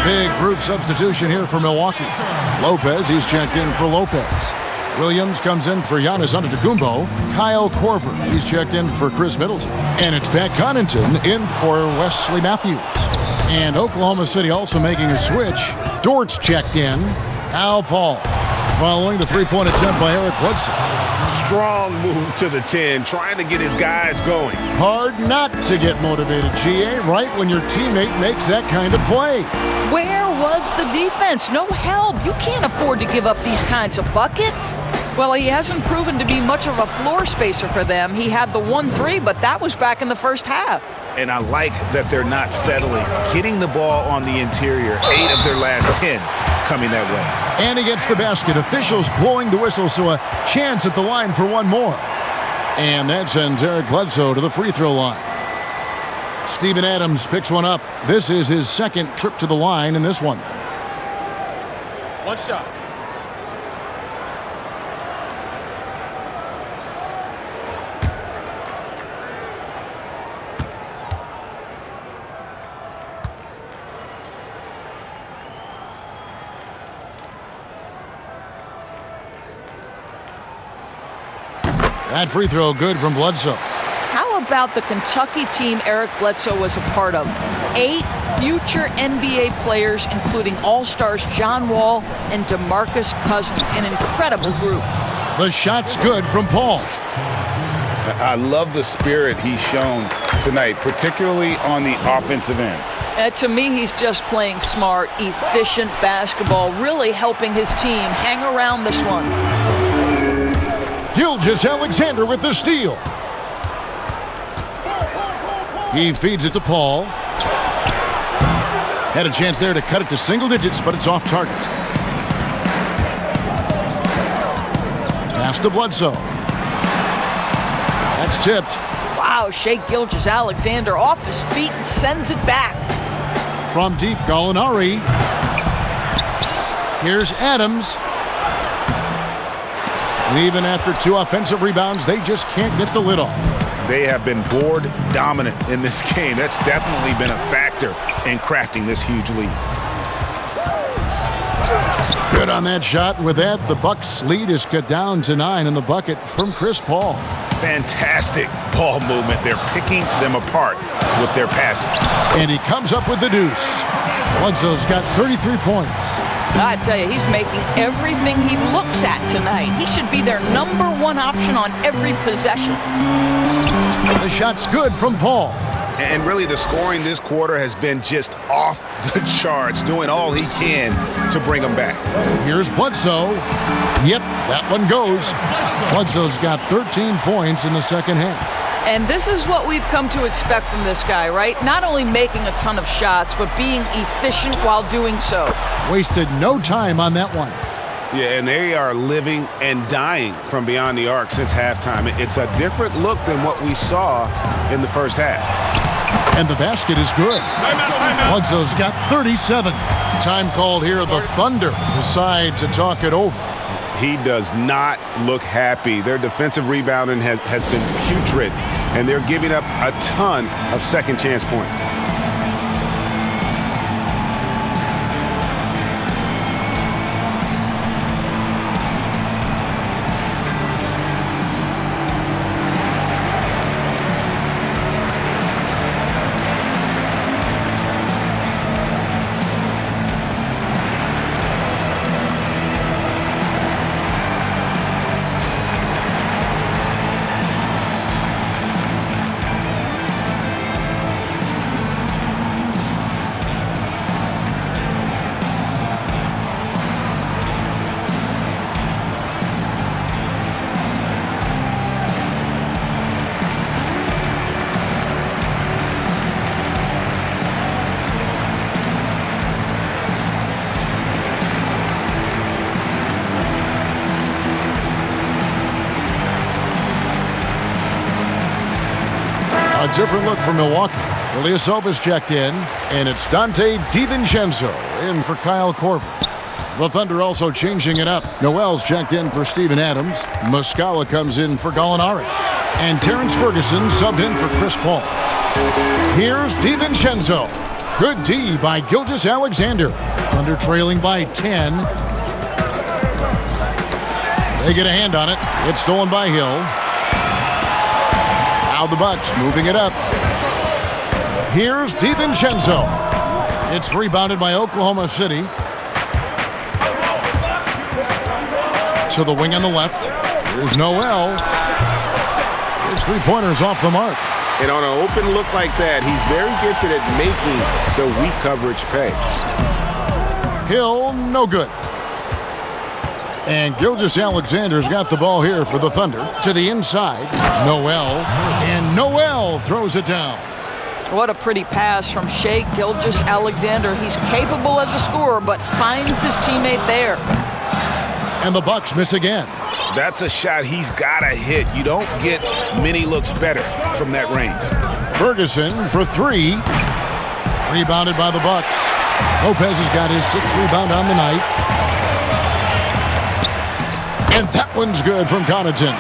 Big group substitution here for Milwaukee. Lopez, he's checked in for Lopez. Williams comes in for Giannis Antetokounmpo. Kyle Korver, he's checked in for Chris Middleton. And it's Pat Connaughton in for Wesley Matthews. And Oklahoma City also making a switch. Dort's checked in. Al Paul following the three-point attempt by Eric Bledsoe. Strong move to the 10, trying to get his guys going. Hard not to get motivated, GA, right when your teammate makes that kind of play. Where was the defense? No help. You can't afford to give up these kinds of buckets. Well, he hasn't proven to be much of a floor spacer for them. He had the 1-3, but that was back in the first half. And I like that they're not settling. Getting the ball on the interior, 8 of their last 10 coming that way. And he gets the basket. Officials blowing the whistle, so a chance at the line for one more. And that sends Eric Bledsoe to the free throw line. Steven Adams picks one up. This is his second trip to the line in this one. One shot. That free throw good from Bledsoe. How about the Kentucky team Eric Bledsoe was a part of? 8 future NBA players, including All-Stars John Wall and DeMarcus Cousins. An incredible group. The shot's good from Paul. I love the spirit he's shown tonight, particularly on the offensive end. To me, he's just playing smart, efficient basketball, really helping his team hang around this one. Gilgeous-Alexander with the steal. He feeds it to Paul. Had a chance there to cut it to single digits, but it's off target. Pass to Bledsoe. That's tipped. Wow, Shai Gilgeous-Alexander off his feet and sends it back. From deep, Gallinari. Here's Adams. And even after 2 offensive rebounds, they just can't get the lid off. They have been board dominant in this game. That's definitely been a factor in crafting this huge lead. Good on that shot. With that, the Bucks' lead is cut down to 9 in the bucket from Chris Paul. Fantastic ball movement. They're picking them apart with their passing. And he comes up with the deuce. Bledsoe's got 33 points. I tell you, he's making everything he looks at tonight. He should be their #1 option on every possession. The shot's good from Paul. And really, the scoring this quarter has been just off the charts, doing all he can to bring them back. Here's Bledsoe. Yep, that one goes. Bledsoe's got 13 points in the second half. And this is what we've come to expect from this guy, right? Not only making a ton of shots, but being efficient while doing so. Wasted no time on that one. Yeah, and they are living and dying from beyond the arc since halftime. It's a different look than what we saw in the first half. And the basket is good. Bledsoe's got 37. Time called here. The Thunder decide to talk it over. He does not look happy. Their defensive rebounding has been putrid, and they're giving up a ton of second chance points. A different look for Milwaukee. Ilyasova's checked in, and it's Dante DiVincenzo in for Kyle Korver. The Thunder also changing it up. Noel's checked in for Steven Adams. Muscala comes in for Gallinari. And Terrence Ferguson subbed in for Chris Paul. Here's DiVincenzo. Good D by Gilgeous-Alexander. Thunder trailing by 10. They get a hand on it. It's stolen by Hill. Now the Bucks moving it up. Here's DiVincenzo. It's rebounded by Oklahoma City. To the wing on the left. Here's Noel. His three-pointers off the mark. And on an open look like that, he's very gifted at making the weak coverage pay. Hill, no good. And Gilgeous-Alexander's got the ball here for the Thunder. To the inside, Noel. And Noel throws it down. What a pretty pass from Shai Gilgeous-Alexander. He's capable as a scorer, but finds his teammate there. And the Bucks miss again. That's a shot he's got to hit. You don't get many looks better from that range. Ferguson for three. Rebounded by the Bucks. Lopez has got his 6th rebound on the night. And that one's good from Connaughton.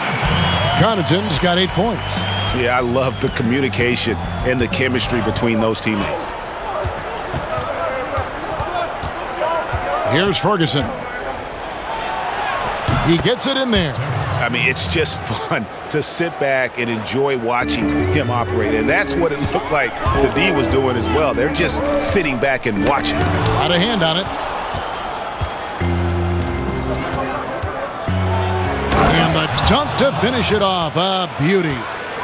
Connaughton's got 8 points. Yeah, I love the communication and the chemistry between those teammates. Here's Ferguson. He gets it in there. I mean, it's just fun to sit back and enjoy watching him operate. And that's what it looked like the D was doing as well. They're just sitting back and watching. Got a hand on it. And the dunk to finish it off. A beauty.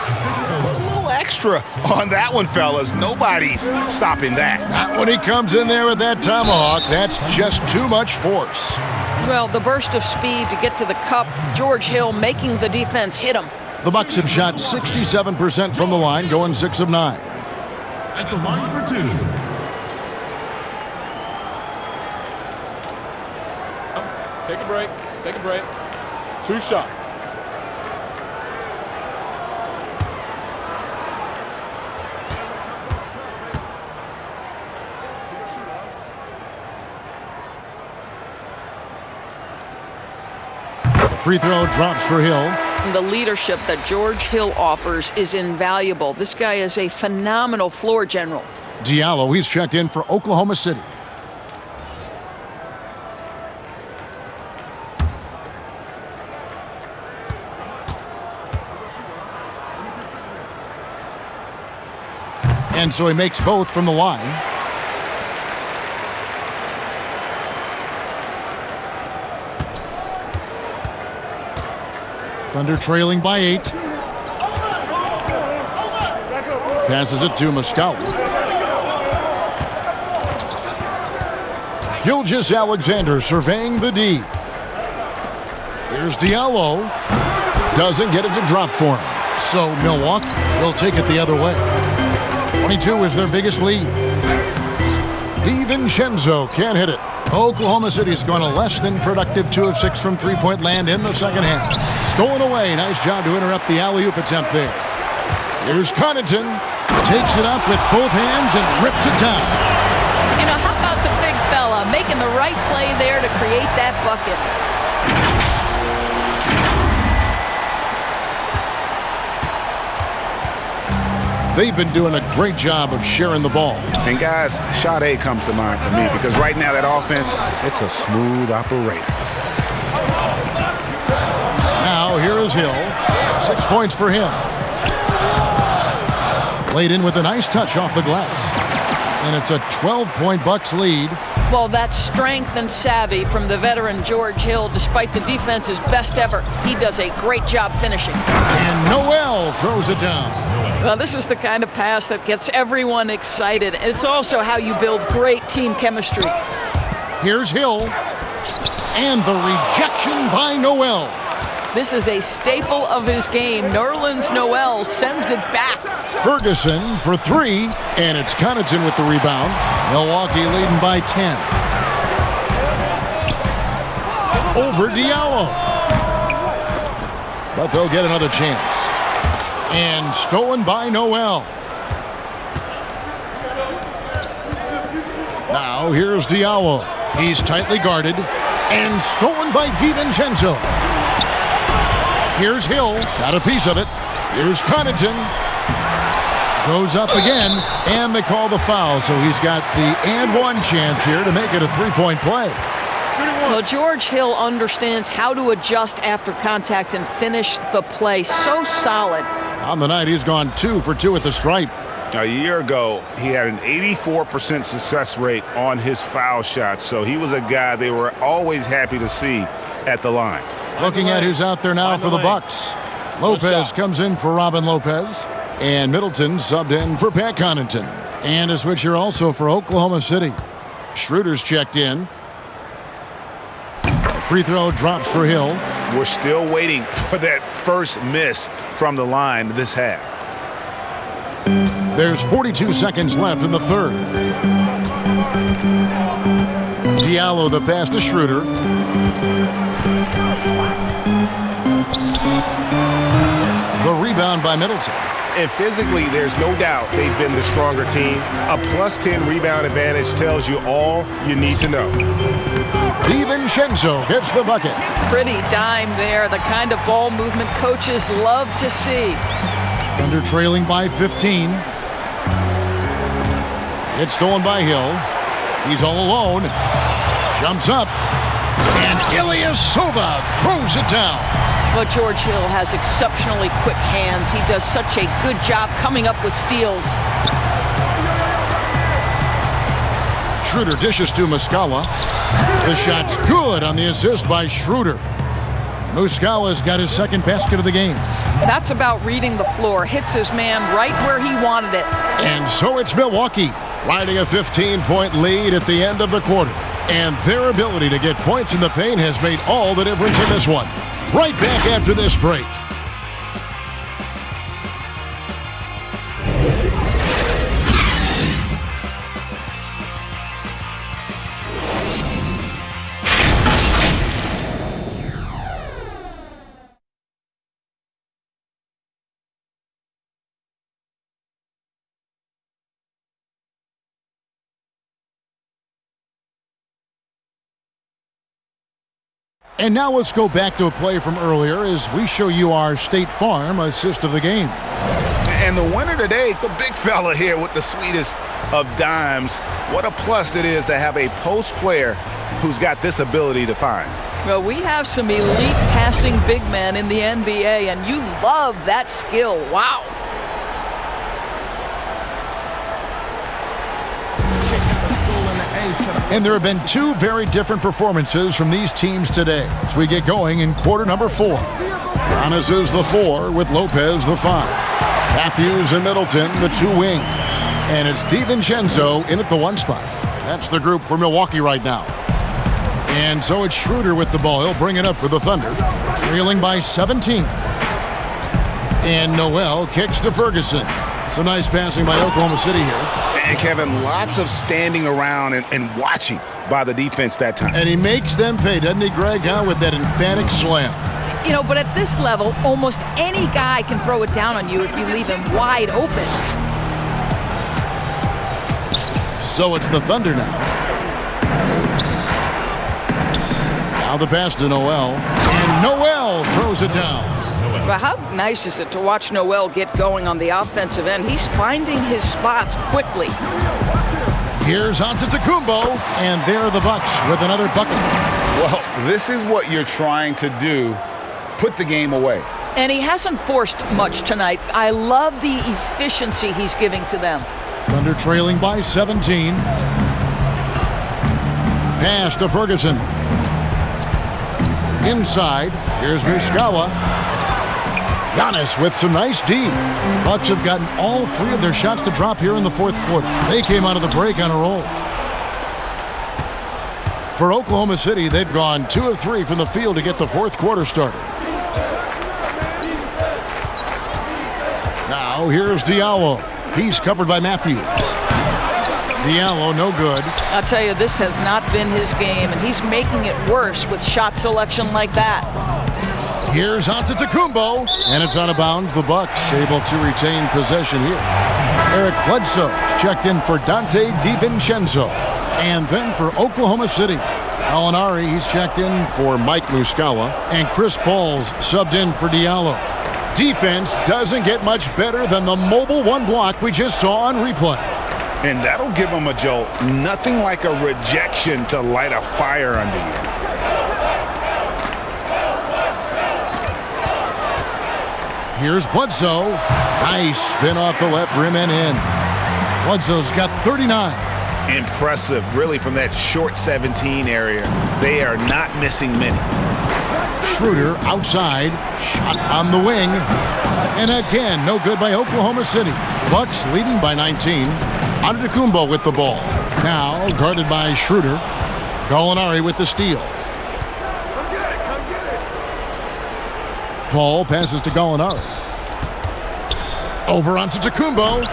A little extra on that one, fellas. Nobody's stopping that. Not when he comes in there with that tomahawk. That's just too much force. Well, the burst of speed to get to the cup, George Hill making the defense hit him. The Bucks have shot 67% from the line, going 6 of 9. At the line for 2. Take a break. Take a break. 2 shots. Free throw drops for Hill. The leadership that George Hill offers is invaluable. This guy is a phenomenal floor general. Diallo, he's checked in for Oklahoma City. And so he makes both from the line. Thunder trailing by 8. Passes it to Muscala. Gilgeous-Alexander surveying the D. Here's Diallo. Doesn't get it to drop for him. So Milwaukee will take it the other way. 22 is their biggest lead. DiVincenzo can't hit it. Oklahoma City's gone a less than productive 2 of 6 from three-point land in the second half. Stolen away. Nice job to interrupt the alley-oop attempt there. Here's Connaughton. Takes it up with both hands and rips it down. You know, how about the big fella making the right play there to create that bucket? They've been doing a great job of sharing the ball. And guys, shot A comes to mind for me because right now that offense, it's a smooth operator. Now here is Hill. 6 points for him. Played in with a nice touch off the glass. And it's a 12-point Bucks lead. Well, that's strength and savvy from the veteran George Hill. Despite the defense's best effort, he does a great job finishing. And Noel throws it down. Well, this is the kind of pass that gets everyone excited. It's also how you build great team chemistry. Here's Hill. And the rejection by Noel. This is a staple of his game. Nerlens Noel sends it back. Ferguson for 3, and it's Connaughton with the rebound. Milwaukee leading by 10. Over Diallo. But they'll get another chance. And stolen by Noel. Now here's Diallo. He's tightly guarded. And stolen by DiVincenzo. Here's Hill. Got a piece of it. Here's Connaughton. Goes up again. And they call the foul. So he's got the and one chance here to make it a three-point play. Well, George Hill understands how to adjust after contact and finish the play. So solid. On the night, he's gone 2 for 2 at the stripe. A year ago, he had an 84% success rate on his foul shots. So he was a guy they were always happy to see at the line. Looking at who's out there now for the Bucks. Lopez comes in for Robin Lopez. And Middleton subbed in for Pat Connaughton. And a switcher also for Oklahoma City. Schroeder's checked in. Free throw drops for Hill. We're still waiting for that first miss from the line this half. There's 42 seconds left in the third. Diallo the pass to Schroeder. The rebound by Middleton. And physically, there's no doubt they've been the stronger team. A +10 rebound advantage tells you all you need to know. DiVincenzo gets the bucket. Pretty dime there, the kind of ball movement coaches love to see. Thunder trailing by 15. It's stolen by Hill. He's all alone. Jumps up. And Ilyasova throws it down. But George Hill has exceptionally quick hands. He does such a good job coming up with steals. Schroeder dishes to Muscala. The shot's good on the assist by Schroeder. Muscala's got his second basket of the game. That's about reading the floor. Hits his man right where he wanted it. And so it's Milwaukee riding a 15-point lead at the end of the quarter. And their ability to get points in the paint has made all the difference in this one. Right back after this break. And now let's go back to a play from earlier as we show you our State Farm assist of the game. And the winner today, the big fella here with the sweetest of dimes. What a plus it is to have a post player who's got this ability to find. Well, we have some elite passing big men in the NBA, and you love that skill. Wow. And there have been two very different performances from these teams today as we get going in quarter number 4. Giannis is the 4 with Lopez the 5. Matthews and Middleton the 2 wings. And it's DiVincenzo in at the 1 spot. That's the group for Milwaukee right now. And so it's Schroeder with the ball. He'll bring it up for the Thunder. Trailing by 17. And Noel kicks to Ferguson. Some nice passing by Oklahoma City here. And Kevin, lots of standing around and watching by the defense that time. And he makes them pay, doesn't he, Greg, with that emphatic slam. You know, but at this level, almost any guy can throw it down on you if you leave him wide open. So it's the Thunder now. Now the pass to Noel. And Noel throws it down. But how nice is it to watch Noel get going on the offensive end? He's finding his spots quickly. Here's Antetokounmpo, and there are the Bucks with another bucket. Well, this is what you're trying to do. Put the game away. And he hasn't forced much tonight. I love the efficiency he's giving to them. Thunder trailing by 17. Pass to Ferguson. Inside, here's Muscala. Giannis with some nice D. Bucks have gotten all 3 of their shots to drop here in the 4th quarter. They came out of the break on a roll. For Oklahoma City, they've gone 2 of 3 from the field to get the 4th quarter started. Now here's Diallo. He's covered by Matthews. Diallo, no good. I'll tell you, this has not been his game, and he's making it worse with shot selection like that. Here's Antetokounmpo, and it's out of bounds. The Bucks able to retain possession here. Eric Bledsoe checked in for Dante DiVincenzo. And then for Oklahoma City, Gallinari, he's checked in for Mike Muscala. And Chris Paul's subbed in for Diallo. Defense doesn't get much better than the mobile 1 block we just saw on replay. And that'll give them a jolt. Nothing like a rejection to light a fire under you. Here's Bledsoe. Nice spin off the left rim and in. Bledsoe's got 39. Impressive, really, from that short 17 area. They are not missing many. Schroeder outside. Shot on the wing. And again, no good by Oklahoma City. Bucks leading by 19. Antetokounmpo with the ball. Now guarded by Schroeder. Gallinari with the steal. Paul passes to Gallinari. Over onto Antetokounmpo.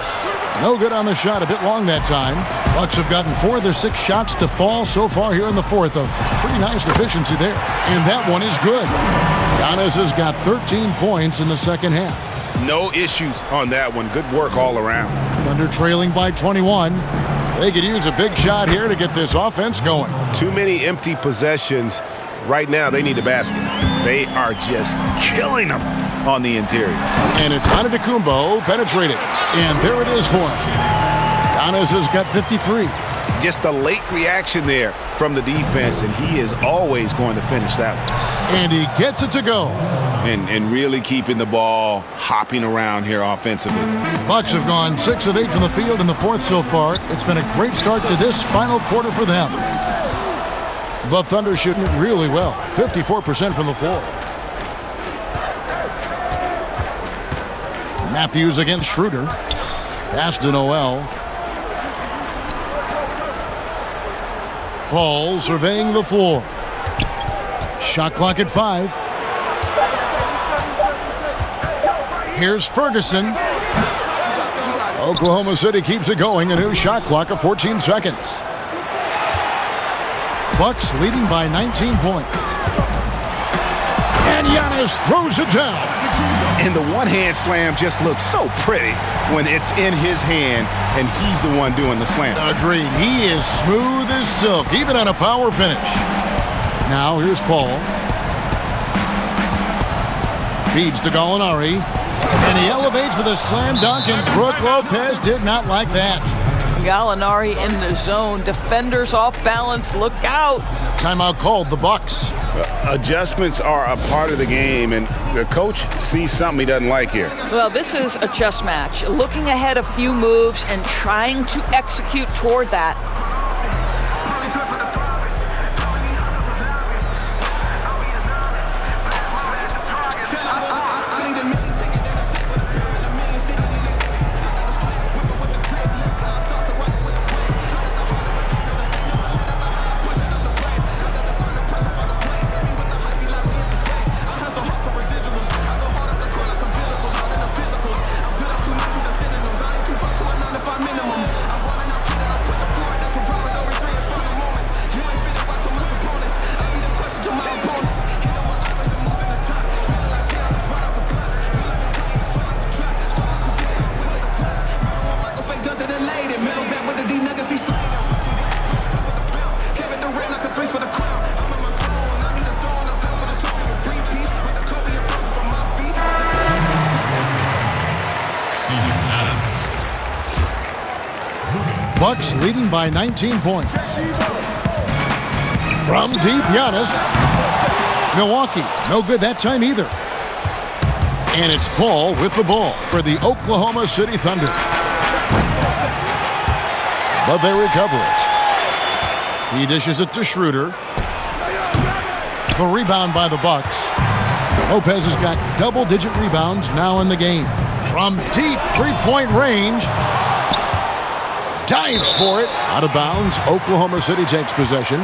No good on the shot, a bit long that time. Bucks have gotten 4 of their 6 shots to fall so far here in the fourth. A pretty nice efficiency there. And that one is good. Giannis has got 13 points in the second half. No issues on that one. Good work all around. Thunder trailing by 21. They could use a big shot here to get this offense going. Too many empty possessions. Right now, they need a basket. They are just killing them on the interior. And it's Antetokounmpo penetrating. And there it is for him. Giannis has got 53. Just a late reaction there from the defense, and he is always going to finish that one. And he gets it to go. And really keeping the ball hopping around here offensively. Bucks have gone 6 of 8 from the field in the fourth so far. It's been a great start to this final quarter for them. The Thunder shooting it really well. 54% from the floor. Matthews against Schroeder. Pass to Noel. Paul surveying the floor. Shot clock at 5. Here's Ferguson. Oklahoma City keeps it going. A new shot clock of 14 seconds. Bucks leading by 19 points. And Giannis throws it down. And the one-hand slam just looks so pretty when it's in his hand and he's the one doing the slam. Agreed. He is smooth as silk, even on a power finish. Now here's Paul. Feeds to Gallinari. And he elevates for the slam dunk, and Brook Lopez did not like that. Gallinari in the zone. Defenders off balance. Look out. Timeout called, the Bucks. Adjustments are a part of the game, and the coach sees something he doesn't like here. Well, this is a chess match. Looking ahead a few moves and trying to execute toward that. Bucks leading by 19 points. From deep, Giannis. Milwaukee, no good that time either. And it's Paul with the ball for the Oklahoma City Thunder. But they recover it. He dishes it to Schroeder. The rebound by the Bucks. Lopez has got double-digit rebounds now in the game. From deep three-point range. Dives for it. Out of bounds. Oklahoma City takes possession.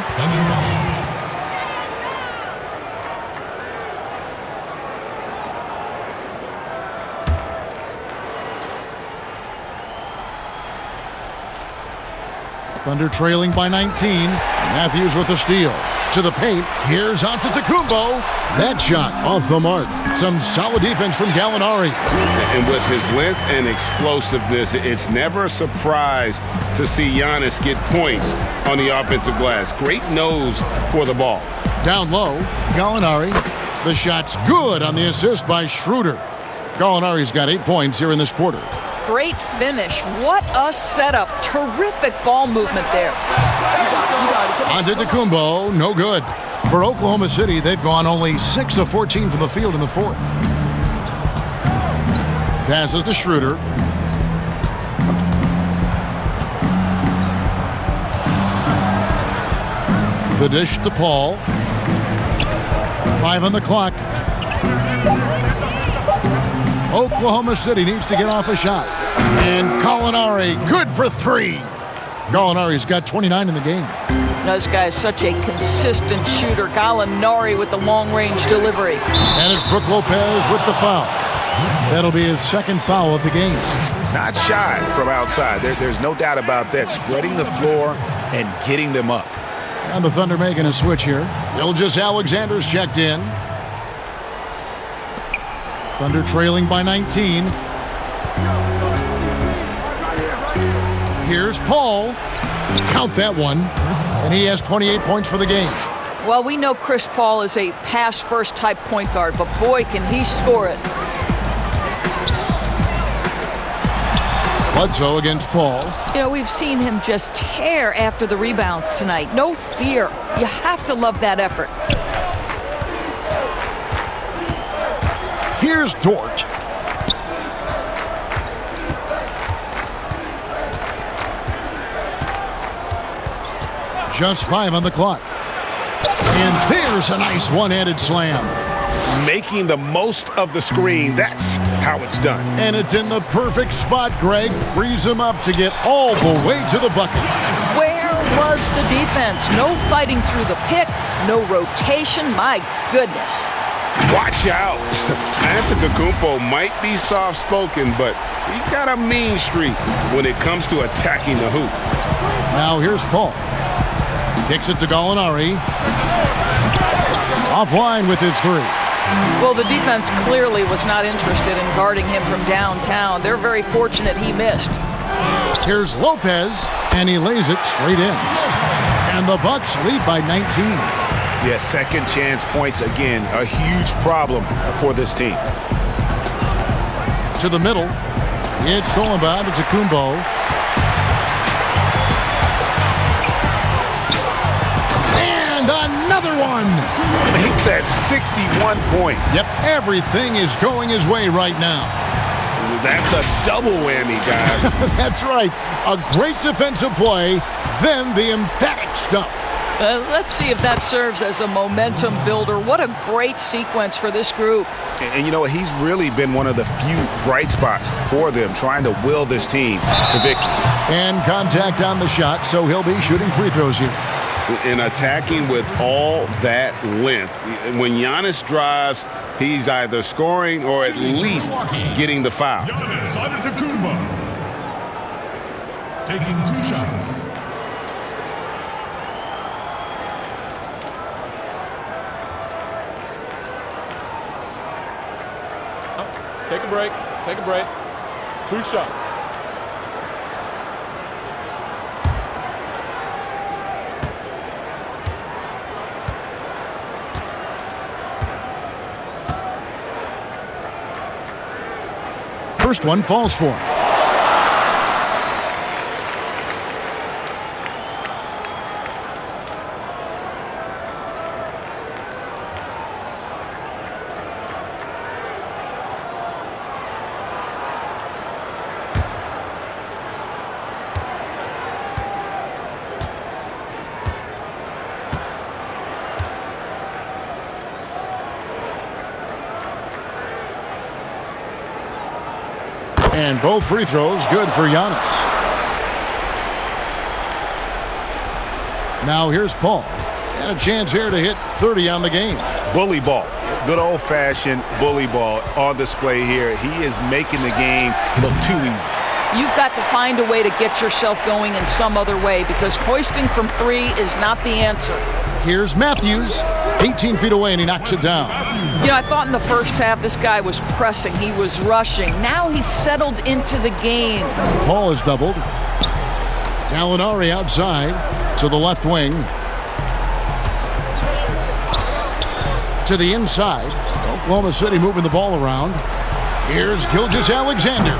Thunder trailing by 19. Matthews with the steal. To the paint. Here's Antetokounmpo. That shot off the mark. Some solid defense from Gallinari. And with his length and explosiveness, it's never a surprise to see Giannis get points on the offensive glass. Great nose for the ball. Down low, Gallinari. The shot's good on the assist by Schroeder. Gallinari's got 8 points here in this quarter. Great finish. What a setup. Terrific ball movement there. Antetokounmpo, no good. For Oklahoma City, they've gone only 6 of 14 from the field in the fourth. Passes to Schroeder. The dish to Paul. 5 on the clock. Oklahoma City needs to get off a shot. And Gallinari, good for 3. Gallinari's got 29 in the game. This guy is such a consistent shooter. Gallinari with the long-range delivery. And it's Brook Lopez with the foul. That'll be his second foul of the game. Not shy from outside. There's no doubt about that. Spreading the floor and getting them up. And the Thunder making a switch here. Gilgeous-Alexander's checked in. Thunder trailing by 19. Here's Paul. Count that one. And he has 28 points for the game. Well, we know Chris Paul is a pass-first type point guard, but boy, can he score it. Bledsoe against Paul. You know, we've seen him just tear after the rebounds tonight. No fear. You have to love that effort. Here's Dort. Just 5 on the clock. And there's a nice one-handed slam. Making the most of the screen. That's how it's done. And it's in the perfect spot, Greg. Frees him up to get all the way to the bucket. Where was the defense? No fighting through the pick, no rotation. My goodness. Watch out. Antetokounmpo might be soft-spoken, but he's got a mean streak when it comes to attacking the hoop. Now here's Paul. Kicks it to Gallinari. Offline with his three. Well, the defense clearly was not interested in guarding him from downtown. They're very fortunate he missed. Here's Lopez, and he lays it straight in. And the Bucks lead by 19. Yes, second chance points again. A huge problem for this team. To the middle. It's stolen by Antetokounmpo. And another one. Makes that 61 point. Yep, everything is going his way right now. That's a double whammy, guys. That's right. A great defensive play, then the emphatic stuff. Let's see if that serves as a momentum builder. What a great sequence for this group. And you know, he's really been one of the few bright spots for them, trying to will this team to victory. And contact on the shot, so he'll be shooting free throws here. And attacking with all that length. When Giannis drives, he's either scoring or at least getting the foul. Giannis Antetokounmpo taking 2 shots. Take a break. Take a break. 2 shots. First one falls for him. And both free throws good for Giannis. Now here's Paul. And a chance here to hit 30 on the game. Bully ball. Good old-fashioned bully ball on display here. He is making the game look too easy. You've got to find a way to get yourself going in some other way, because hoisting from 3 is not the answer. Here's Matthews, 18 feet away, and he knocks it down. You know, I thought in the first half this guy was pressing, he was rushing. Now he's settled into the game. Paul is doubled. Gallinari outside to the left wing. To the inside. Oklahoma City moving the ball around. Here's Gilgeous-Alexander.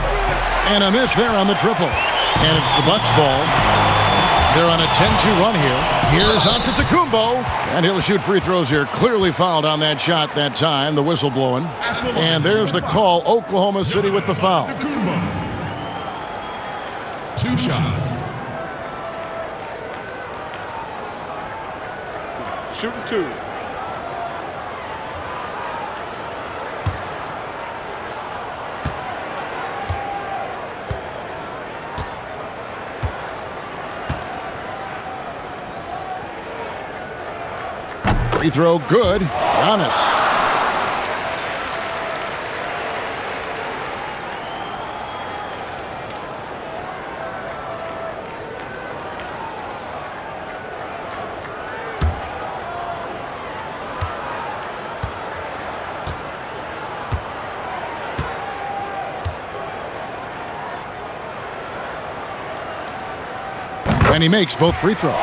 And a miss there on the triple. And it's the Bucks ball. They're on a 10-2 run here. Here's Antetokounmpo. And he'll shoot free throws here. Clearly fouled on that shot that time. The whistle blowing. And there's the call. Oklahoma City with the foul. 2 shots. Shooting 2. Free throw good. Giannis. And he makes both free throws.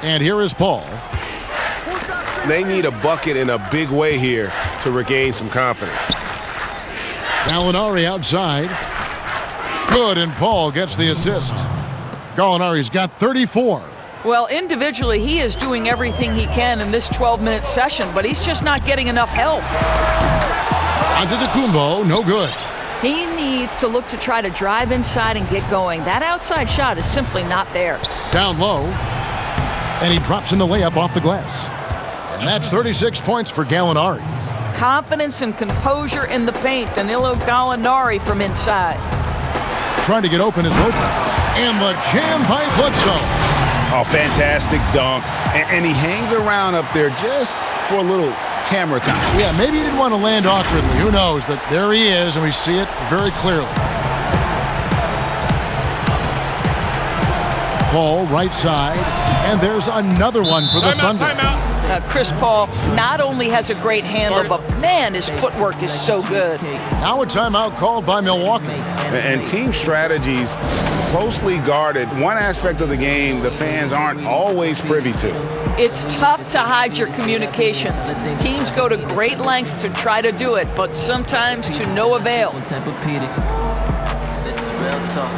And here is Paul. They need a bucket in a big way here to regain some confidence. Gallinari outside. Good, and Paul gets the assist. Gallinari's got 34. Well, individually, he is doing everything he can in this 12-minute session, but he's just not getting enough help. Antetokounmpo, no good. He needs to look to try to drive inside and get going. That outside shot is simply not there. Down low, and he drops in the layup off the glass. And that's 36 points for Gallinari. Confidence and composure in the paint. Danilo Gallinari from inside. Trying to get open is Lopez. And the jam by Bledsoe. Oh, fantastic dunk. And he hangs around up there just for a little camera time. Yeah, maybe he didn't want to land awkwardly. Who knows? But there he is, and we see it very clearly. Paul, right side. And there's another one for the Thunder. Chris Paul not only has a great handle, but man, his footwork is so good. Now a timeout called by Milwaukee. And team strategies closely guarded. One aspect of the game the fans aren't always privy to. It's tough to hide your communications. Teams go to great lengths to try to do it, but sometimes to no avail. This is real talk.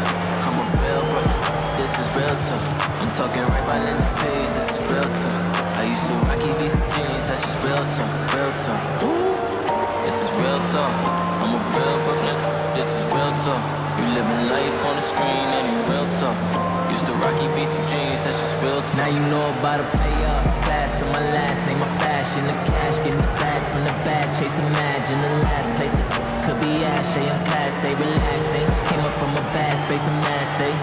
I'm a real brother. This is real talk. I'm talking right by the page. This is real talk. I used to rock these jeans. That's just real talk. Real talk. This is real talk. I'm a real Brooklyn. This is real talk. You living life on the screen, and you real talk. Used to rock these jeans. That's just real talk. Now you know about a player. Class on my last name, my fashion, the cash, getting the bags from the bag, chasing Imagine the last place it could be Ashay. I'm class A, relaxing. Came up from a bad space, a mad state.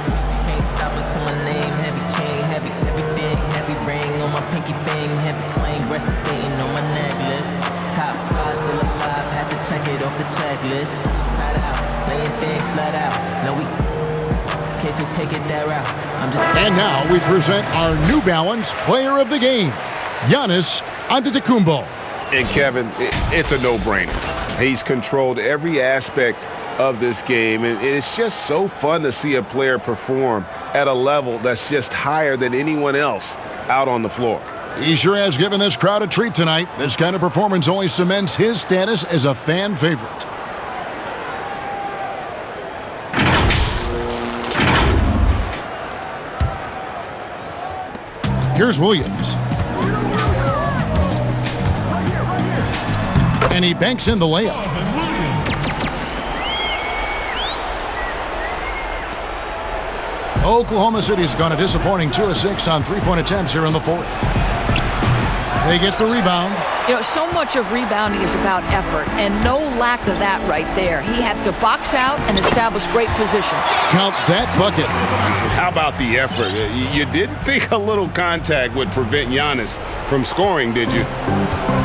Can't stop until my name heavy, chain heavy, everything heavy, ring on my pinky thing heavy, playing wrestling, skating on my necklace. Top 5 still alive, had to check it off the checklist. Tied out, laying things flat out. No, we. In case we take it that route. And now we present our New Balance Player of the Game, Giannis Antetokounmpo. And Kevin, it's a no-brainer. He's controlled every aspect of this game, and it's just so fun to see a player perform at a level that's just higher than anyone else out on the floor. He sure has given this crowd a treat tonight. This kind of performance only cements his status as a fan favorite. Here's Williams. And he banks in the layup. Oklahoma City's gone a disappointing 2 of 6 on three-point attempts here in the fourth. They get the rebound. You know, so much of rebounding is about effort, and no lack of that right there. He had to box out and establish great position. Count that bucket. How about the effort? You didn't think a little contact would prevent Giannis from scoring, did you?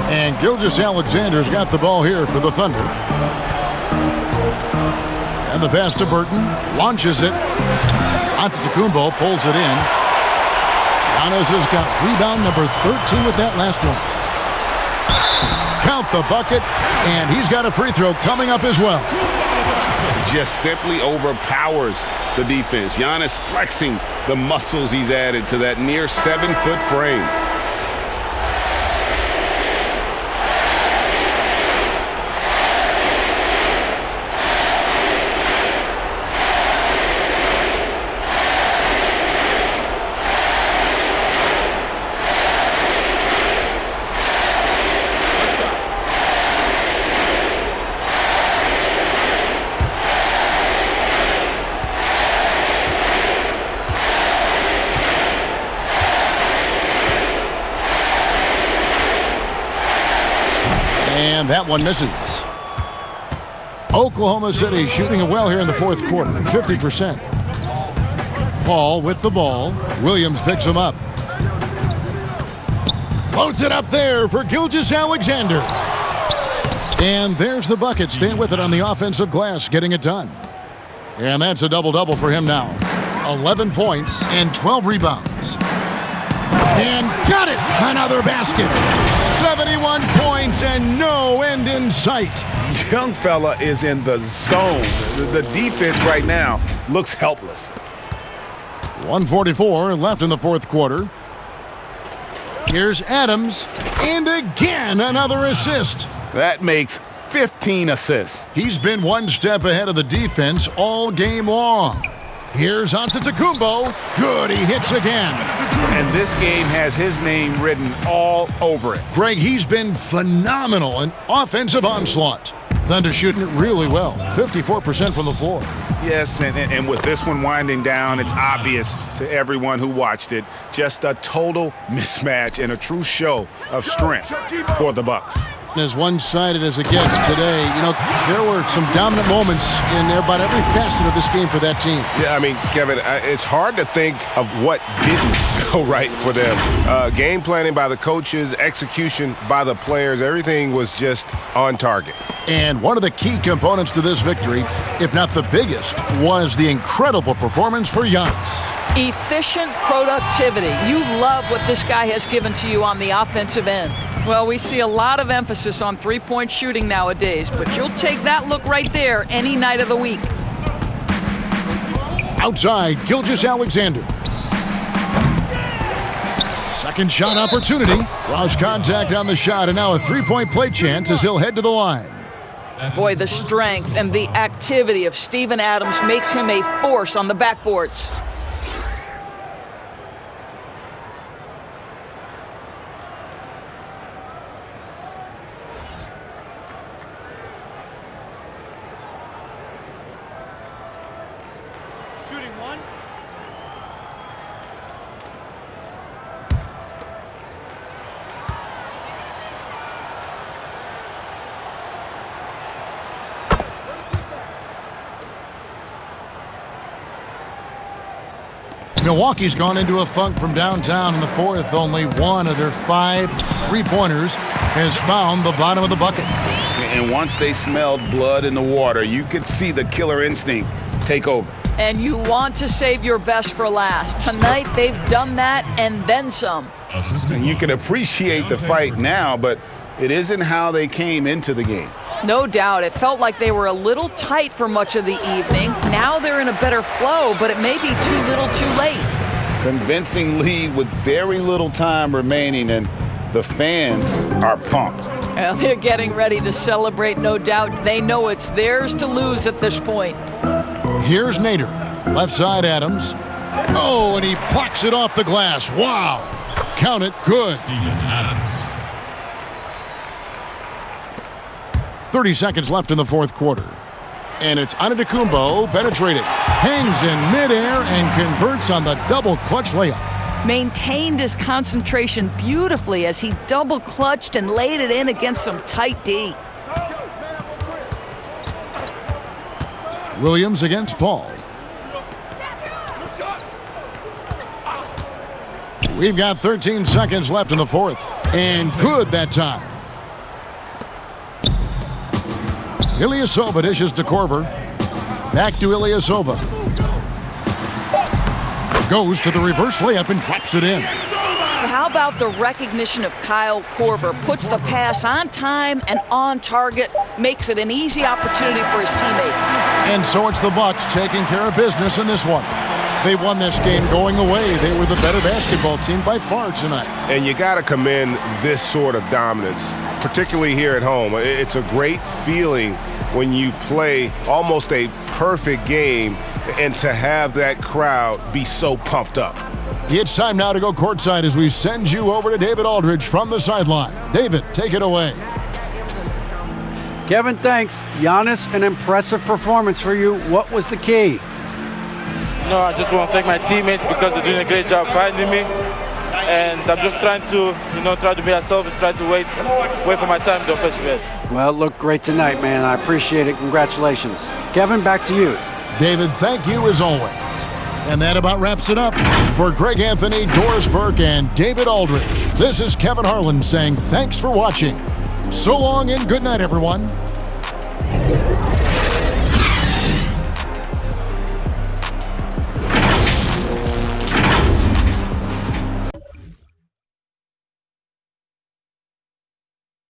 And Gilgeous-Alexander's got the ball here for the Thunder. And the pass to Burton, launches it. Antetokounmpo pulls it in. Giannis has got rebound number 13 with that last one. Count the bucket, and he's got a free throw coming up as well. Just simply overpowers the defense. Giannis flexing the muscles he's added to that near 7-foot frame. And that one misses. Oklahoma City shooting it well here in the fourth quarter, 50%. Paul with the ball. Williams picks him up. Floats it up there for Gilgeous-Alexander. And there's the bucket. Staying with it on the offensive glass, getting it done. And that's a double-double for him now. 11 points and 12 rebounds. And got it! Another basket. 71 points and no end in sight. Young fella is in the zone. The defense right now looks helpless. 1:44 left in the fourth quarter. Here's Adams, and again another assist. That makes 15 assists. He's been one step ahead of the defense all game long. Here's Antetokounmpo. Good, he hits again. And this game has his name written all over it. Greg, he's been phenomenal in offensive onslaught. Thunder shooting it really well, 54% from the floor. Yes, and with this one winding down, it's obvious to everyone who watched it. Just a total mismatch and a true show of strength for the Bucks. As one-sided as it gets today, there were some dominant moments in about every facet of this game for that team. Yeah, I mean, Kevin, it's hard to think of what didn't go right for them. Game planning by the coaches, execution by the players, everything was just on target. And one of the key components to this victory, if not the biggest, was the incredible performance for Giannis. Efficient productivity. You love what this guy has given to you on the offensive end. Well, we see a lot of emphasis on three-point shooting nowadays, but you'll take that look right there any night of the week. Outside, Gilgeous-Alexander. Second shot opportunity. Draws contact on the shot, and now a three-point play chance as he'll head to the line. Boy, the strength and the activity of Steven Adams makes him a force on the backboards. Milwaukee's gone into a funk from downtown in the fourth. Only one of their 5 three-pointers has found the bottom of the bucket. And once they smelled blood in the water, you could see the killer instinct take over. And you want to save your best for last. Tonight, they've done that and then some. And you can appreciate the fight now, but it isn't how they came into the game. No doubt. It felt like they were a little tight for much of the evening. Now they're in a better flow, but it may be too little too late. Convincing lead with very little time remaining, and the fans are pumped. Well, they're getting ready to celebrate, no doubt. They know it's theirs to lose at this point. Here's Nader. Left side, Adams. Oh, and he plucks it off the glass. Wow. Count it. Good. Steven Adams. 30 seconds left in the fourth quarter. And it's Antetokounmpo penetrating. Hangs in midair and converts on the double clutch layup. Maintained his concentration beautifully as he double clutched and laid it in against some tight D. Williams against Paul. We've got 13 seconds left in the fourth. And good that time. Ilyasova dishes to Korver. Back to Ilyasova. Goes to the reverse layup and drops it in. How about the recognition of Kyle Korver? Puts the pass on time and on target, makes it an easy opportunity for his teammate. And so it's the Bucks taking care of business in this one. They won this game going away. They were the better basketball team by far tonight. And you got to commend this sort of dominance, particularly here at home. It's a great feeling when you play almost a perfect game and to have that crowd be so pumped up. It's time now to go courtside as we send you over to David Aldridge from the sideline. David, take it away. Kevin, thanks. Giannis, an impressive performance for you. What was the key? No, I just want to thank my teammates because they're doing a great job finding me. And I'm just trying to, try to be myself, try to wait for my time to officially hit. Well, it looked great tonight, man. I appreciate it. Congratulations. Kevin, back to you. David, thank you as always. And that about wraps it up. For Greg Anthony, Doris Burke, and David Aldridge, this is Kevin Harlan saying thanks for watching. So long and good night, everyone.